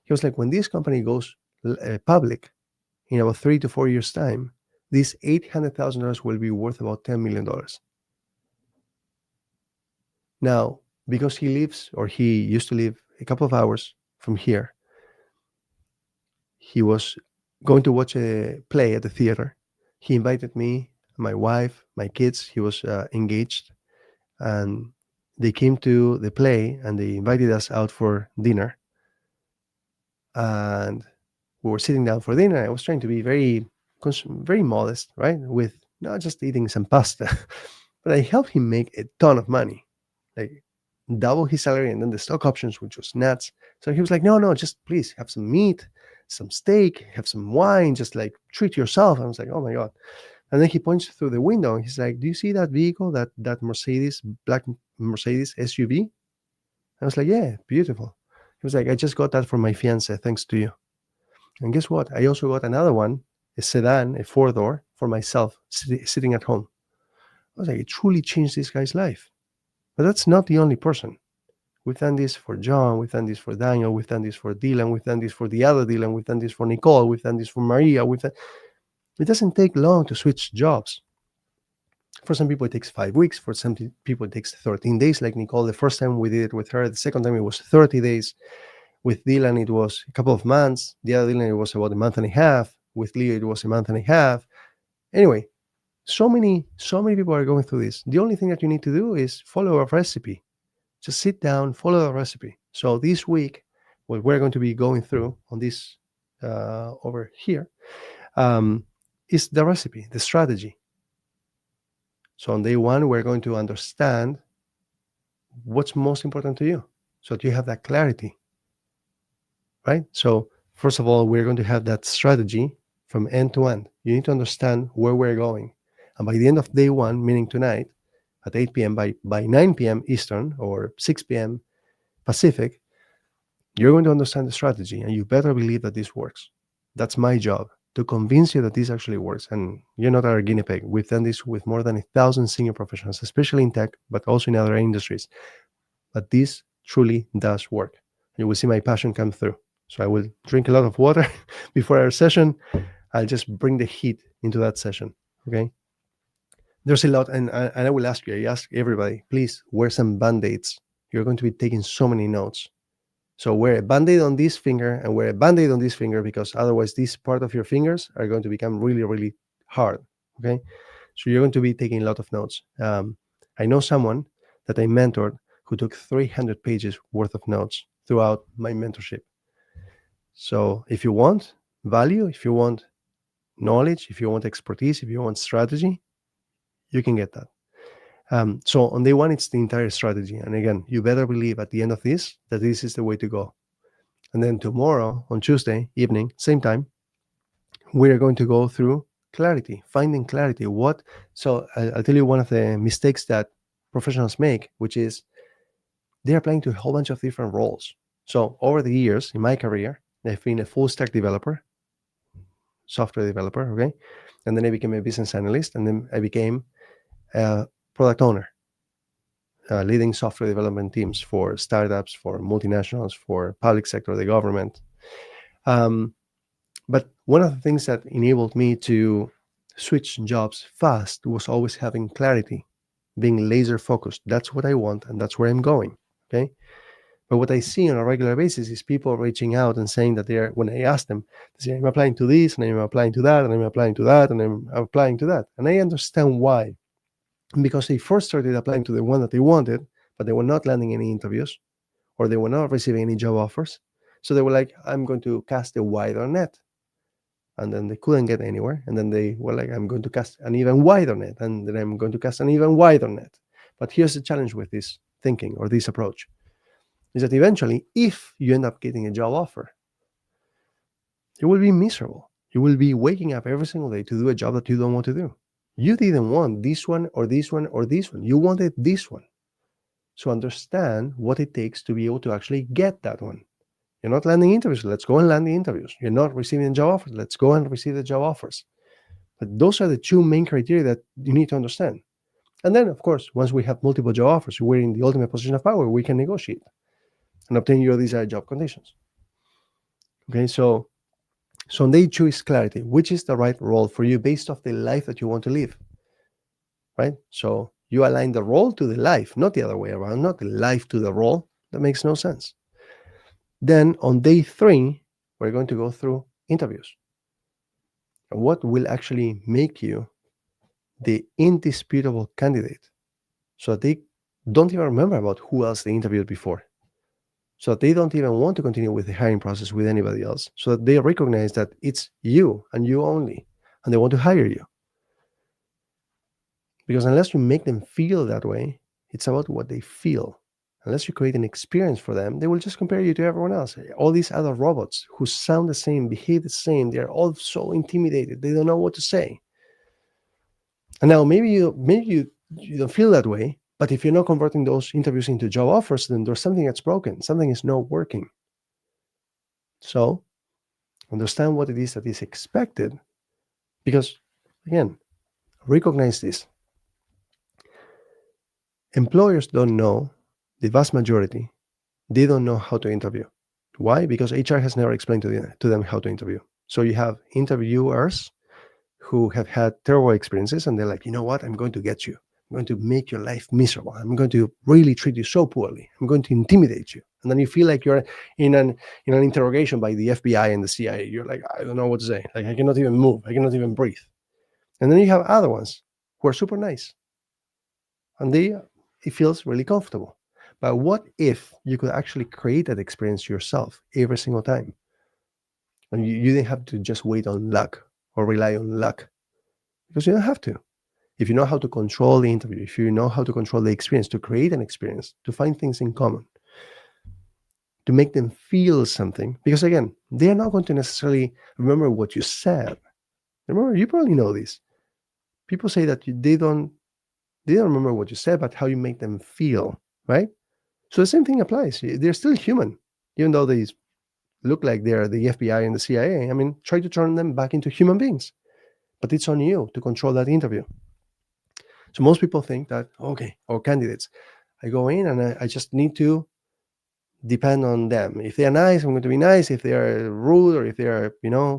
he was like, when this company goes public in about 3 to 4 years' time, this $800,000 will be worth about $10 million. Now, because he used to live a couple of hours from here, he was going to watch a play at the theater. He invited me, my wife, my kids. He was engaged, and they came to the play and they invited us out for dinner. And we were sitting down for dinner. I was trying to be very modest, right? With not just eating some pasta, but I helped him make a ton of money, like double his salary, and then the stock options, which was nuts. So he was like, no, just please have some meat, some steak, have some wine, just like treat yourself. I was like, oh my God. And then he points through the window and he's like, do you see that vehicle, that Mercedes, black Mercedes SUV? I was like, yeah, beautiful. He was like, I just got that from my fiance, thanks to you. And guess what? I also got another one, a sedan, a 4-door for myself, sitting at home. I was like, it truly changed this guy's life. But that's not the only person. We've done this for John, we've done this for Daniel, we've done this for Dylan, we've done this for the other Dylan, we've done this for Nicole, we've done this for Maria. It doesn't take long to switch jobs. For some people, it takes 5 weeks. For some people, it takes 13 days, like Nicole. The first time we did it with her, the second time it was 30 days. With Dylan, it was a couple of months. The other Dylan, it was about a month and a half. With Leo, it was a month and a half. Anyway, so many people are going through this. The only thing that you need to do is follow a recipe. Just sit down, follow the recipe. So this week, what we're going to be going through on this over here is the recipe, the strategy. So on day one, we're going to understand what's most important to you, so that you have that clarity, right? So First of all, we're going to have that strategy from end to end. You need to understand where we're going. And by the end of day one, meaning tonight, at 8 p.m., by 9 p.m. Eastern or 6 p.m. Pacific, you're going to understand the strategy, and you better believe that this works. That's my job, to convince you that this actually works. And you're not our guinea pig. We've done this with more than 1,000 senior professionals, especially in tech, but also in other industries. But this truly does work. You will see my passion come through. So I will drink a lot of water before our session. I'll just bring the heat into that session. Okay. There's a lot, and I will ask you, I ask everybody, please wear some band-aids. You're going to be taking so many notes. So wear a band-aid on this finger and wear a band-aid on this finger, because otherwise this part of your fingers are going to become really, really hard. Okay. So you're going to be taking a lot of notes. I know someone that I mentored who took 300 pages worth of notes throughout my mentorship. So if you want value, if you want knowledge, if you want expertise, if you want strategy, you can get that. So on day one, it's the entire strategy. And again, you better believe at the end of this that this is the way to go. And then tomorrow, on Tuesday evening, same time, we are going to go through clarity, finding clarity. So I'll tell you one of the mistakes that professionals make, which is they're applying to a whole bunch of different roles. So over the years in my career, I've been a full stack developer, software developer, okay? And then I became a business analyst, and then I became a product owner, leading software development teams for startups, for multinationals, for public sector, the government. But one of the things that enabled me to switch jobs fast was always having clarity, being laser focused. That's what I want, and that's where I'm going, okay? But what I see on a regular basis is people reaching out and saying that when I ask them, they say, I'm applying to this, and I'm applying to that, and I'm applying to that, and I'm applying to that. And I understand why. Because they first started applying to the one that they wanted, but they were not landing any interviews, or they were not receiving any job offers. So they were like, I'm going to cast a wider net. And then they couldn't get anywhere. And then they were like, I'm going to cast an even wider net. And then I'm going to cast an even wider net. But here's the challenge with this thinking or this approach, is that eventually, if you end up getting a job offer, you will be miserable. You will be waking up every single day to do a job that you don't want to do. You didn't want this one or this one or this one. You wanted this one. So understand what it takes to be able to actually get that one. You're not landing interviews. Let's go and land the interviews. You're not receiving job offers. Let's go and receive the job offers. But those are the two main criteria that you need to understand. And then, of course, once we have multiple job offers, we're in the ultimate position of power. We can negotiate and obtain your desired job conditions. Okay, so on day two is clarity. Which is the right role for you based off the life that you want to live, right? So you align the role to the life, not the other way around, not the life to the role. That makes no sense. Then on day three, we're going to go through interviews. And what will actually make you the indisputable candidate, so that they don't even remember about who else they interviewed before, so that they don't even want to continue with the hiring process with anybody else, so that they recognize that it's you and you only, and they want to hire you. Because unless you make them feel that way, it's about what they feel. Unless you create an experience for them, they will just compare you to everyone else. All these other robots who sound the same, behave the same, they're all so intimidated. They don't know what to say. And now maybe you don't feel that way, but if you're not converting those interviews into job offers, then there's something that's broken. Something is not working. So understand what it is that is expected. Because, again, recognize this. Employers don't know, the vast majority, they don't know how to interview. Why? Because HR has never explained to them how to interview. So you have interviewers who have had terrible experiences, and they're like, you know what? I'm going to get you. I'm going to make your life miserable. I'm going to really treat you so poorly. I'm going to intimidate you. And then you feel like you're in an interrogation by the FBI and the CIA. You're like, I don't know what to say. Like, I cannot even move. I cannot even breathe. And then you have other ones who are super nice, and it feels really comfortable. But what if you could actually create that experience yourself every single time? And you didn't have to just wait on luck or rely on luck, because you don't have to. If you know how to control the interview, if you know how to control the experience, to create an experience, to find things in common, to make them feel something. Because again, they are not going to necessarily remember what you said. Remember, you probably know this. People say that they don't remember what you said, but how you make them feel, right? So the same thing applies. They're still human, even though they look like they're the FBI and the CIA. I mean, try to turn them back into human beings. But it's on you to control that interview. So most people think that, okay, or candidates, I go in and I just need to depend on them. If they're nice, I'm going to be nice. If they're rude or if they're,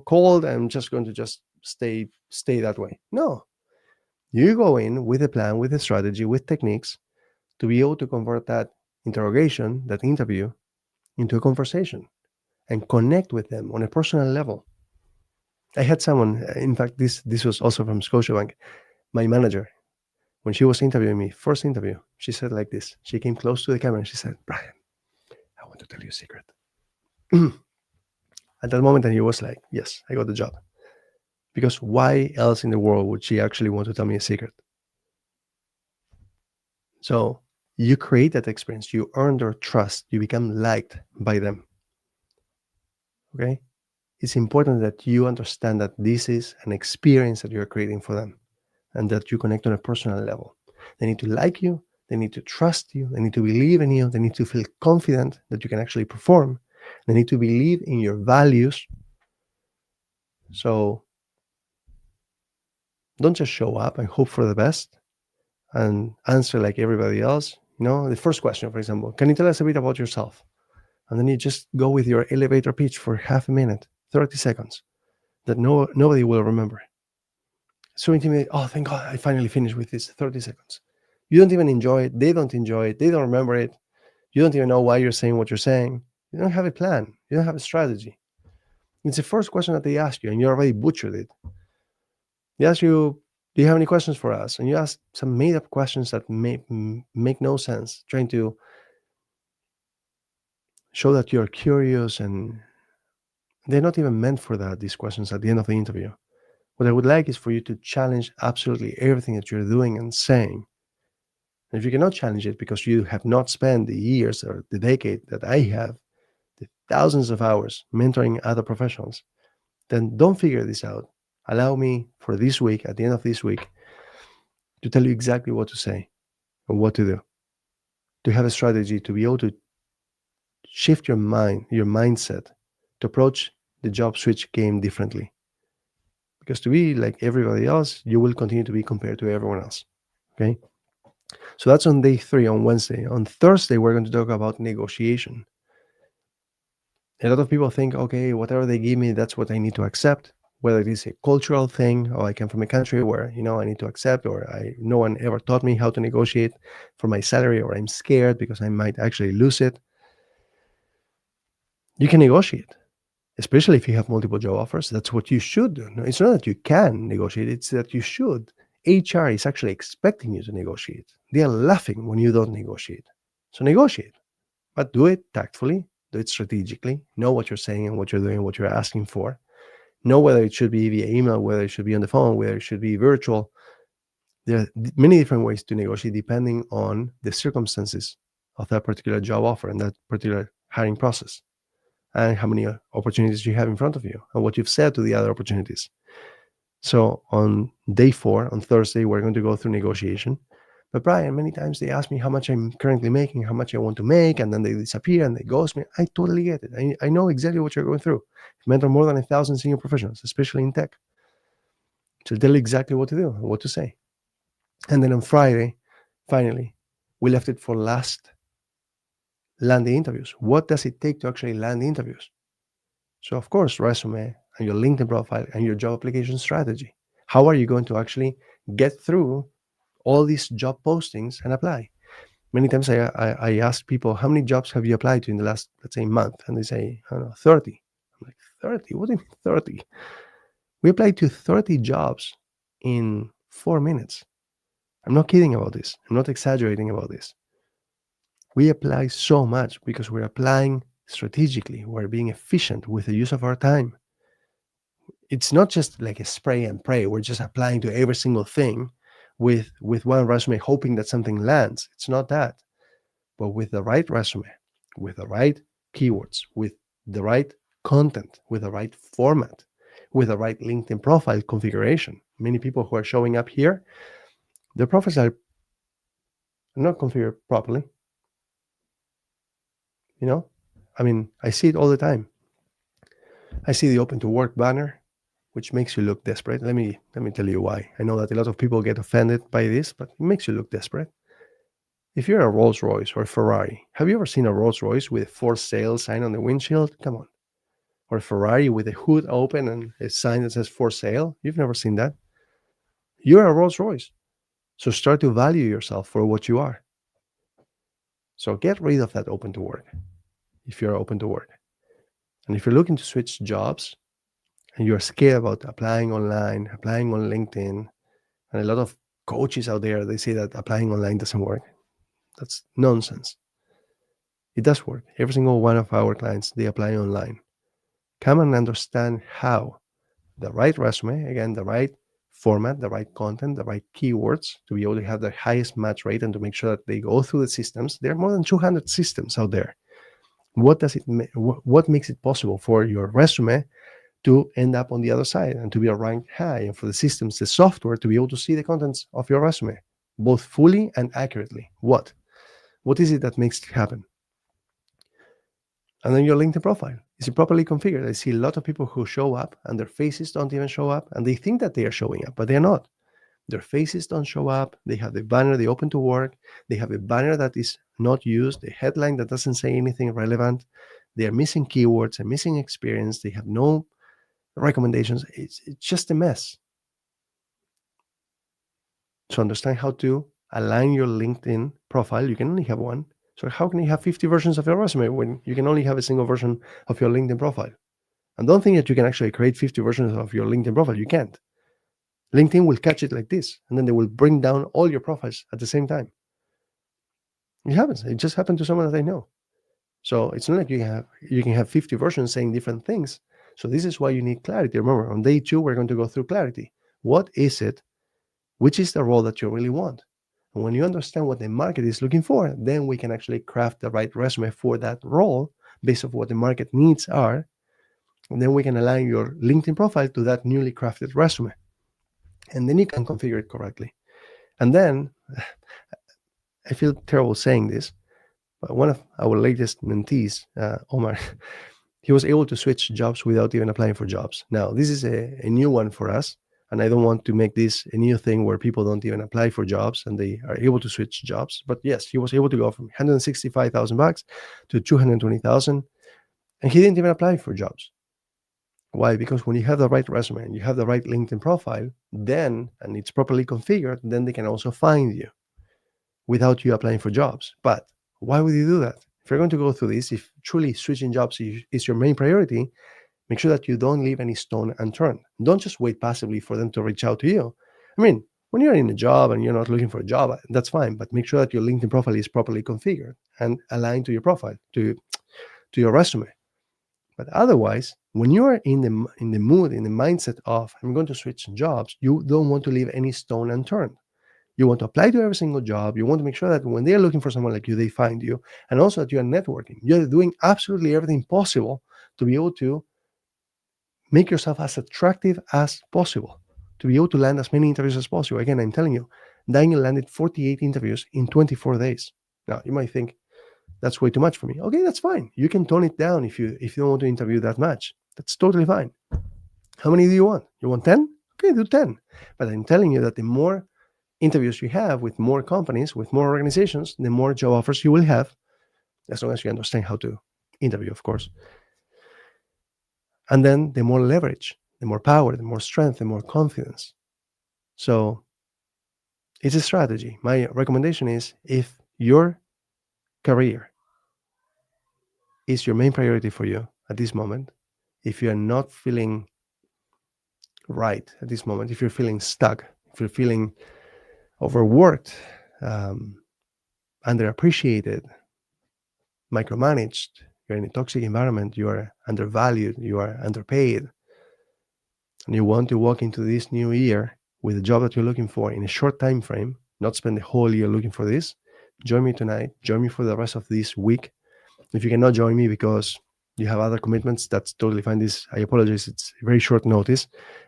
cold, I'm just going to just stay that way. No. You go in with a plan, with a strategy, with techniques to be able to convert that interrogation, that interview, into a conversation and connect with them on a personal level. I had someone, in fact, this was also from Scotiabank, my manager. When she was interviewing me, first interview, she said like this. She came close to the camera and she said, Brian, I want to tell you a secret. At that moment, and he was like, yes, I got the job. Because why else in the world would she actually want to tell me a secret? So you create that experience, you earn their trust, you become liked by them. Okay? It's important that you understand that this is an experience that you're creating for them and that you connect on a personal level. They need to like you, they need to trust you, they need to believe in you, they need to feel confident that you can actually perform, they need to believe in your values. So don't just show up and hope for the best and answer like everybody else. The first question, for example, can you tell us a bit about yourself? And then you just go with your elevator pitch for half a minute, 30 seconds, that nobody will remember. So intimidating. Oh, thank God, I finally finished with this 30 seconds. You don't even enjoy it. They don't enjoy it. They don't remember it. You don't even know why you're saying what you're saying. You don't have a plan. You don't have a strategy. It's the first question that they ask you, and you already butchered it. They ask you, do you have any questions for us? And you ask some made-up questions that make no sense, trying to show that you're curious, and they're not even meant for that, these questions at the end of the interview. What I would like is for you to challenge absolutely everything that you're doing and saying. And if you cannot challenge it because you have not spent the years or the decade that I have, the thousands of hours mentoring other professionals, then don't figure this out. Allow me for this week, at the end of this week, to tell you exactly what to say and what to do. To have a strategy to be able to shift your mindset, to approach the job switch game differently. Because to be like everybody else, you will continue to be compared to everyone else. Okay? So that's on day 3, on Wednesday. On Thursday, we're going to talk about negotiation. A lot of people think, okay, whatever they give me, that's what I need to accept, whether it is a cultural thing, or I come from a country where, I need to accept, or no one ever taught me how to negotiate for my salary, or I'm scared because I might actually lose it. You can negotiate, especially if you have multiple job offers. That's what you should do. No, it's not that you can negotiate, it's that you should. HR is actually expecting you to negotiate. They are laughing when you don't negotiate. So negotiate, but do it tactfully, do it strategically, know what you're saying and what you're doing, what you're asking for. Know whether it should be via email, whether it should be on the phone, whether it should be virtual. There are many different ways to negotiate depending on the circumstances of that particular job offer and that particular hiring process, and how many opportunities you have in front of you and what you've said to the other opportunities. So on day 4, on Thursday, we're going to go through negotiation. But Brian, many times they ask me how much I'm currently making, how much I want to make, and then they disappear and they ghost me. I totally get it. I know exactly what you're going through. I've mentored more than 1,000 senior professionals, especially in tech. So tell you exactly what to do and what to say. And then on Friday, finally, we left it for last, land the interviews. What does it take to actually land the interviews? So of course, resume and your LinkedIn profile and your job application strategy. How are you going to actually get through all these job postings and apply? Many times I ask people, how many jobs have you applied to in the last, let's say, month? And they say, I don't know, 30. I'm like, 30? What do you mean 30? We applied to 30 jobs in 4 minutes. I'm not kidding about this. I'm not exaggerating about this. We apply so much because we're applying strategically. We're being efficient with the use of our time. It's not just like a spray and pray. We're just applying to every single thing with one resume, hoping that something lands. It's not that. But with the right resume, with the right keywords, with the right content, with the right format, with the right LinkedIn profile configuration. Many people who are showing up here, their profiles are not configured properly. You know, I mean, I see it all the time. I see the open to work banner, which makes you look desperate. Let me tell you why. I know that a lot of people get offended by this, but it makes you look desperate. If you're a Rolls Royce or a Ferrari, have you ever seen a Rolls Royce with for sale sign on the windshield? Come on. Or a Ferrari with a hood open and a sign that says for sale? You've never seen that. You're a Rolls Royce. So start to value yourself for what you are. So get rid of that open to work if you're open to work. And if you're looking to switch jobs and you're scared about applying online, applying on LinkedIn, and a lot of coaches out there, they say that applying online doesn't work. That's nonsense. It does work. Every single one of our clients, they apply online. Come and understand how the right resume, again, the right format, the right content, the right keywords to be able to have the highest match rate and to make sure that they go through the systems. There are more than 200 systems out there. What makes it possible for your resume to end up on the other side and to be ranked high, and for the systems, the software, to be able to see the contents of your resume, both fully and accurately? What is it that makes it happen? And then your LinkedIn profile, is it properly configured? I see a lot of people who show up and their faces don't even show up, and they think that they are showing up, but they're not. Their faces don't show up. They have the banner, they open to work. They have a banner that is not used, a headline that doesn't say anything relevant. They are missing keywords and missing experience. They have no recommendations. It's just a mess. So understand how to align your LinkedIn profile. You can only have one. So how can you have 50 versions of your resume when you can only have a single version of your LinkedIn profile? And don't think that you can actually create 50 versions of your LinkedIn profile. You can't. LinkedIn will catch it like this, and then they will bring down all your profiles at the same time. It happens. It just happened to someone that I know. So it's not like you can have 50 versions saying different things. So this is why you need clarity. Remember, on day 2, we're going to go through clarity. What is it? Which is the role that you really want? And when you understand what the market is looking for, then we can actually craft the right resume for that role based on what the market needs are. And then we can align your LinkedIn profile to that newly crafted resume. And then you can configure it correctly. And then, I feel terrible saying this, but one of our latest mentees, Omar, he was able to switch jobs without even applying for jobs. Now, this is a new one for us, and I don't want to make this a new thing where people don't even apply for jobs and they are able to switch jobs. But yes, he was able to go from $165,000 to $220,000, and he didn't even apply for jobs. Why? Because when you have the right resume and you have the right LinkedIn profile, then, and it's properly configured, then they can also find you without you applying for jobs. But why would you do that? If you're going to go through this, if truly switching jobs is your main priority, make sure that you don't leave any stone unturned. Don't just wait passively for them to reach out to you. I mean, when you're in a job and you're not looking for a job, that's fine, but make sure that your LinkedIn profile is properly configured and aligned to your profile, to your resume. But otherwise, when you are in the mood, in the mindset of, I'm going to switch jobs, you don't want to leave any stone unturned. You want to apply to every single job. You want to make sure that when they're looking for someone like you, they find you. And also that you are networking. You're doing absolutely everything possible to be able to make yourself as attractive as possible, to be able to land as many interviews as possible. Again, I'm telling you, Daniel landed 48 interviews in 24 days. Now, you might think, that's way too much for me. Okay, that's fine. You can tone it down if you don't want to interview that much. That's totally fine. How many do you want? You want 10? Okay, do 10. But I'm telling you that the more interviews you have with more companies, with more organizations, the more job offers you will have, as long as you understand how to interview, of course. And then the more leverage, the more power, the more strength, the more confidence. So it's a strategy. My recommendation is, if your career is your main priority for you at this moment, if you are not feeling right at this moment, if you're feeling stuck, if you're feeling overworked, underappreciated, micromanaged, you're in a toxic environment, you are undervalued, you are underpaid, and you want to walk into this new year with a job that you're looking for in a short time frame, not spend the whole year looking for this, join me tonight, join me for the rest of this week. If you cannot join me because you have other commitments, that's totally fine. I apologize, it's very short notice,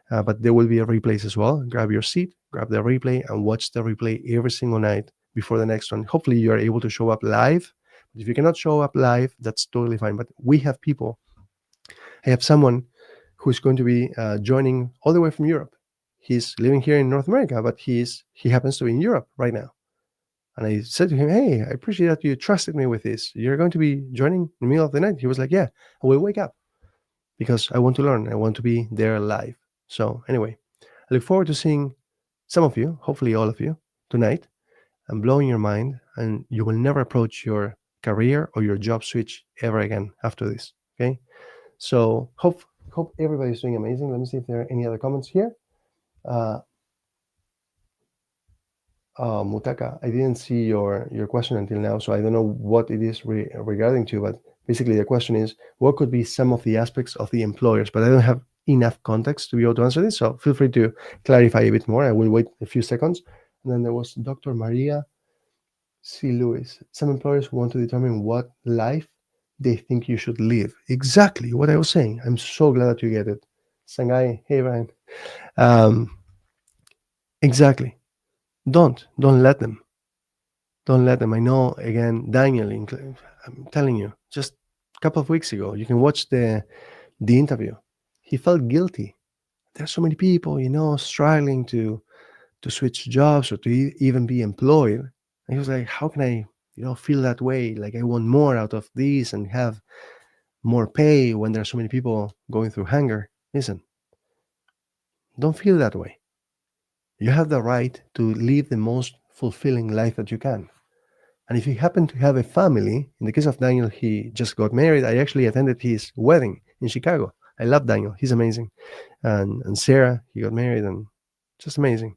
but there will be a replays as well. Grab your seat, grab the replay, and watch the replay every single night before the next one. Hopefully, you are able to show up live. If you cannot show up live, that's totally fine. But we have people. I have someone who's going to be joining all the way from Europe. He's living here in North America, but he happens to be in Europe right now. And I said to him, "Hey, I appreciate that you trusted me with this. You're going to be joining in the middle of the night." He was like, "Yeah, I will wake up because I want to learn. I want to be there live." So anyway, I look forward to seeing some of you, hopefully all of you, tonight, and blowing your mind. And you will never approach your career or your job switch ever again after this. Okay. So hope everybody's doing amazing. Let me see if there are any other comments here. Uh, Mutaka, I didn't see your question until now, so I don't know what it is regarding to, but basically the question is, what could be some of the aspects of the employers? But I don't have enough context to be able to answer this, so feel free to clarify a bit more. I will wait a few seconds. And then there was Dr. Maria C. Lewis. Some employers want to determine what life they think you should live. Exactly what I was saying. I'm so glad that you get it. Sangai, hey, Ryan. Um, exactly. Don't let them. Don't let them. I know, again, Daniel, I'm telling you, just a couple of weeks ago, you can watch the interview. He felt guilty. There's so many people, struggling to switch jobs or to even be employed. And he was like, how can I, feel that way? Like I want more out of this and have more pay when there's so many people going through hunger. Listen, don't feel that way. You have the right to live the most fulfilling life that you can. And if you happen to have a family, in the case of Daniel, he just got married. I actually attended his wedding in Chicago. I love Daniel. He's amazing. And Sarah, he got married and just amazing.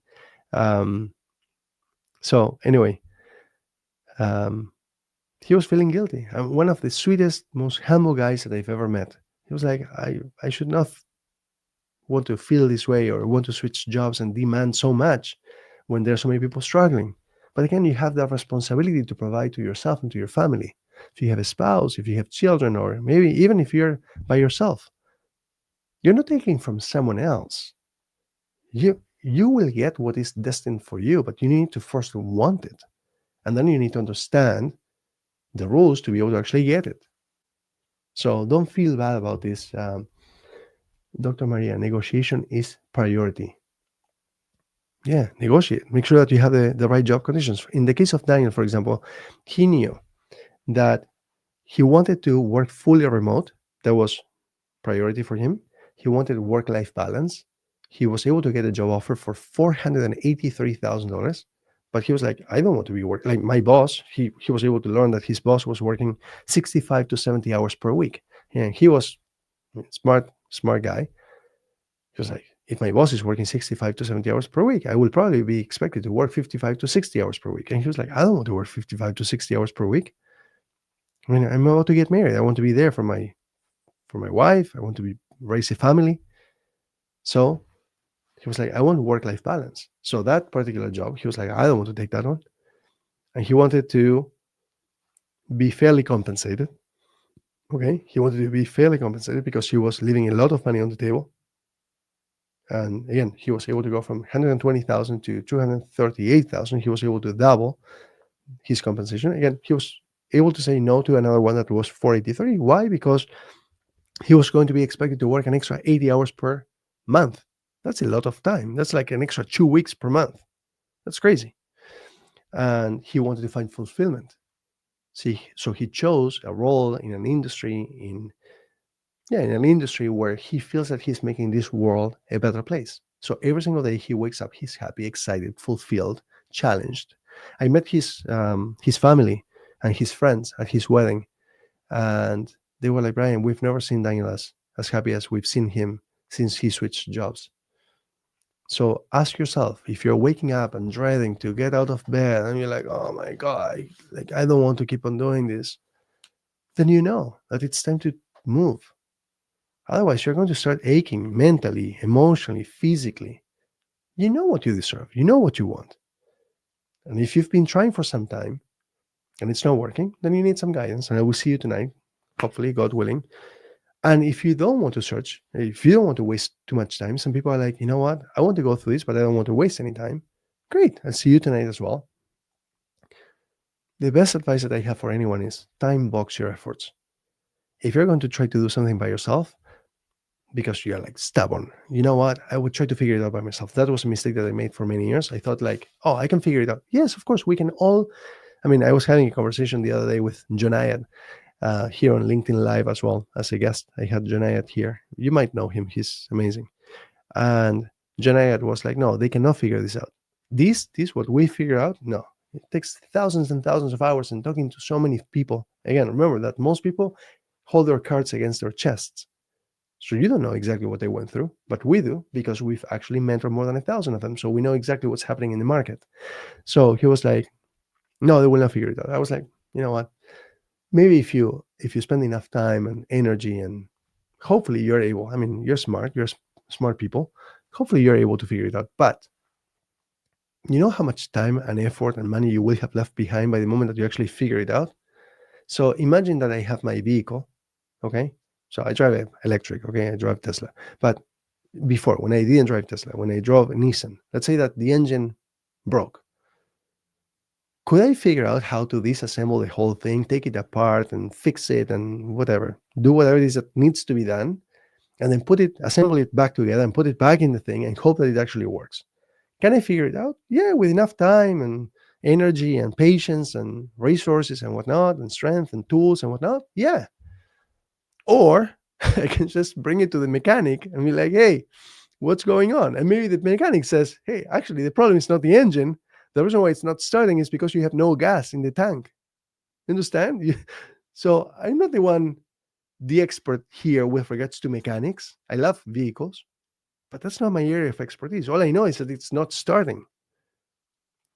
So anyway, he was feeling guilty. I'm one of the sweetest, most humble guys that I've ever met. He was like, I should not want to feel this way or want to switch jobs and demand so much when there are so many people struggling. But again, you have that responsibility to provide to yourself and to your family. If you have a spouse, if you have children, or maybe even if you're by yourself, you're not taking from someone else. You will get what is destined for you, but you need to first want it. And then you need to understand the rules to be able to actually get it. So don't feel bad about this. Dr. Maria, negotiation is priority. Yeah, negotiate. Make sure that you have the right job conditions. In the case of Daniel, for example, he knew that he wanted to work fully remote. That was priority for him. He wanted work-life balance. He was able to get a job offer for $483,000. But he was like, I don't want to be working. Like my boss, he was able to learn that his boss was working 65 to 70 hours per week. And he was smart guy. He was like, if my boss is working 65 to 70 hours per week, I will probably be expected to work 55 to 60 hours per week. And he was like, I don't want to work 55 to 60 hours per week. I mean, I'm about to get married. I want to be there for my wife. I want to raise a family. So he was like, I want work-life balance. So that particular job, he was like, I don't want to take that one. And he wanted to be fairly compensated. Okay. He wanted to be fairly compensated because he was leaving a lot of money on the table. And again, he was able to go from 120,000 to 238,000. He was able to double his compensation. Again, he was able to say no to another one that was 483. Why? Because he was going to be expected to work an extra 80 hours per month. That's a lot of time. That's like an extra 2 weeks per month. That's crazy. And he wanted to find fulfillment. See, so he chose a role in an industry in an industry where he feels that he's making this world a better place. So every single day he wakes up, he's happy, excited, fulfilled, challenged. I met his family and his friends at his wedding, and they were like, Brian, we've never seen Daniel as happy as we've seen him since he switched jobs. So ask yourself, if you're waking up and dreading to get out of bed and you're like, oh my God, I don't want to keep on doing this, then you know that it's time to move. Otherwise, you're going to start aching mentally, emotionally, physically. You know what you deserve. You know what you want. And if you've been trying for some time, and it's not working, then you need some guidance. And I will see you tonight, hopefully, God willing. And if you don't want to search, if you don't want to waste too much time, some people are like, you know what? I want to go through this, but I don't want to waste any time. Great. I'll see you tonight as well. The best advice that I have for anyone is time box your efforts. If you're going to try to do something by yourself, because you're like stubborn, you know what? I would try to figure it out by myself. That was a mistake that I made for many years. I thought like, oh, I can figure it out. Yes, of course, we can all. I mean, I was having a conversation the other day with Jonayad here on LinkedIn Live as well as a guest. I had Jonayad here. You might know him. He's amazing. And Jonayad was like, no, they cannot figure this out. This what we figure out, no. It takes thousands and thousands of hours and talking to so many people. Again, remember that most people hold their cards against their chests. So you don't know exactly what they went through, but we do because we've actually mentored more than 1,000 of them. So we know exactly what's happening in the market. So he was like, no, they will not figure it out. I was like, you know what? Maybe if you spend enough time and energy, and hopefully you're able, I mean, you're smart people. Hopefully you're able to figure it out. But you know how much time and effort and money you will have left behind by the moment that you actually figure it out? So imagine that I have my vehicle, okay? So I drive electric, okay? I drive Tesla. But before, when I didn't drive Tesla, when I drove a Nissan, let's say that the engine broke. Could I figure out how to disassemble the whole thing, take it apart and fix it and whatever, do whatever it is that needs to be done, and then assemble it back together and put it back in the thing and hope that it actually works? Can I figure it out? Yeah, with enough time and energy and patience and resources and whatnot and strength and tools and whatnot. Yeah. Or I can just bring it to the mechanic and be like, hey, what's going on? And maybe the mechanic says, hey, actually, the problem is not the engine. The reason why it's not starting is because you have no gas in the tank. Understand? So I'm not the expert here with regards to mechanics. I love vehicles, but that's not my area of expertise. All I know is that it's not starting.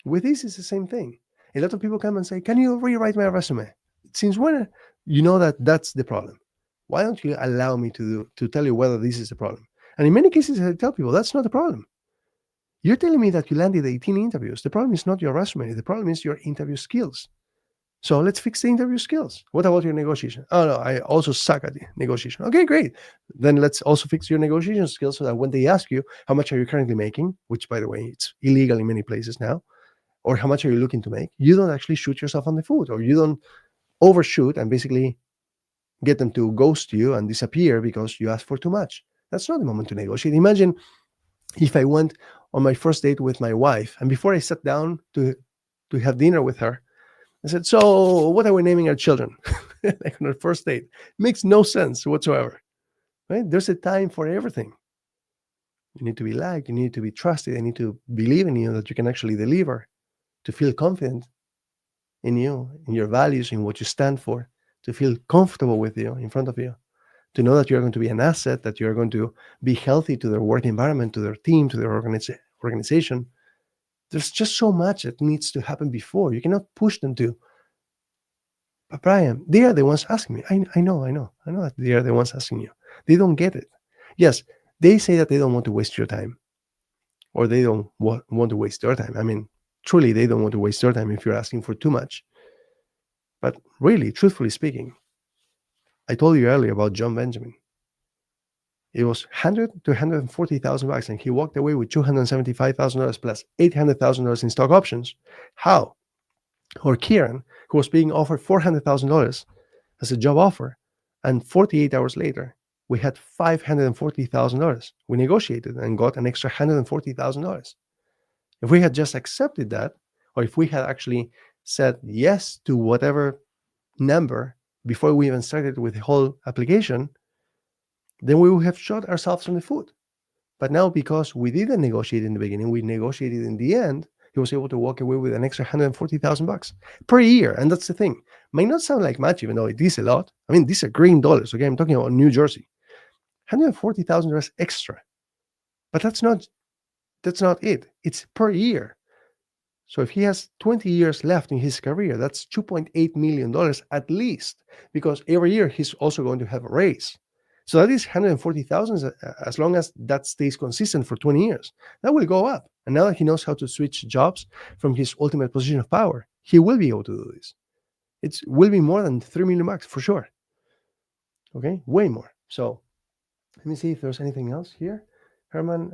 With this, it's the same thing. A lot of people come and say, can you rewrite my resume? Since when you know that that's the problem? Why don't you allow me to tell you whether this is the problem? And in many cases, I tell people, that's not the problem. You're telling me that you landed 18 interviews. The problem is not your resume. The problem is your interview skills. So let's fix the interview skills. What about your negotiation? Oh, no, I also suck at the negotiation. Okay, great. Then let's also fix your negotiation skills so that when they ask you, how much are you currently making, which, by the way, it's illegal in many places now, or how much are you looking to make, you don't actually shoot yourself on the foot, or you don't overshoot and basically get them to ghost you and disappear because you asked for too much. That's not the moment to negotiate. Imagine if I went on my first date with my wife, and before I sat down to have dinner with her, I said, so what are we naming our children? Like on our first date. Makes no sense whatsoever. Right? There's a time for everything. You need to be liked, you need to be trusted, you need to believe in you that you can actually deliver, to feel confident in you, in your values, in what you stand for, to feel comfortable with you, in front of you, to know that you're going to be an asset, that you're going to be healthy to their work environment, to their team, to their organization. There's just so much that needs to happen before. You cannot push them to. But Brian, they are the ones asking me. I know that they are the ones asking you. They don't get it. Yes, they say that they don't want to waste your time, or they don't want to waste your time. I mean, truly, they don't want to waste your time if you're asking for too much. But really, truthfully speaking, I told you earlier about John Benjamin. It was 100 to 140,000 bucks, and he walked away with $275,000 plus $800,000 in stock options. How? Or Kieran, who was being offered $400,000 as a job offer, and 48 hours later, we had $540,000. We negotiated and got an extra $140,000. If we had just accepted that, or if we had actually said yes to whatever number before we even started with the whole application, then we would have shot ourselves in the foot. But now, because we didn't negotiate in the beginning, we negotiated in the end, he was able to walk away with an extra 140,000 bucks per year. And that's the thing. Might not sound like much, even though it is a lot. I mean, these are green dollars. Okay, I'm talking about New Jersey. $140,000 extra. But that's not it. It's per year. So if he has 20 years left in his career, that's $2.8 million at least, because every year he's also going to have a raise. So that is 140,000 as long as that stays consistent for 20 years. That will go up. And now that he knows how to switch jobs from his ultimate position of power, he will be able to do this. It will be more than 3 million bucks for sure. Okay, way more. So let me see if there's anything else here. Herman,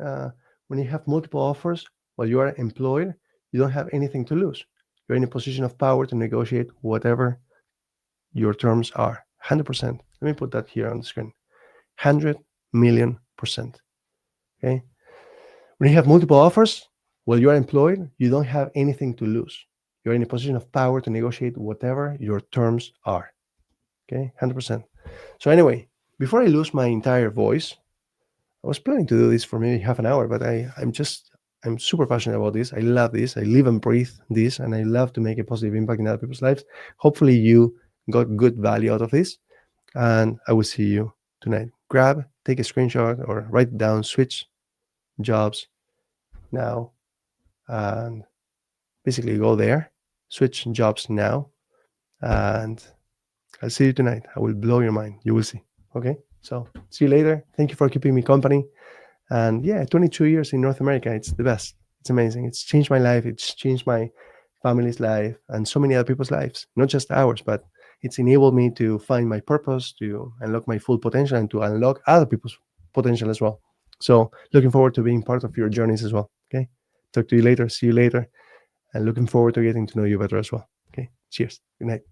when you have multiple offers while you are employed, you don't have anything to lose. You're in a position of power to negotiate whatever your terms are. 100%. Let me put that here on the screen. 100,000,000%. Okay. When you have multiple offers while you are employed, you don't have anything to lose. You're in a position of power to negotiate whatever your terms are. Okay, 100%. So anyway, before I lose my entire voice, I was planning to do this for maybe half an hour, but I'm super passionate about this. I love this. I live and breathe this, and I love to make a positive impact in other people's lives. Hopefully you got good value out of this, and I will see you tonight. Take a screenshot or write it down, switch jobs now, and basically go there, switch jobs now, and I'll see you tonight. I will blow your mind. You will see. Okay? So see you later. Thank you for keeping me company. And yeah, 22 years in North America, it's the best. It's amazing. It's changed my life. It's changed my family's life and so many other people's lives, not just ours, but it's enabled me to find my purpose, to unlock my full potential, and to unlock other people's potential as well. So looking forward to being part of your journeys as well. Okay? Talk to you later. See you later. And looking forward to getting to know you better as well. Okay? Cheers. Good night.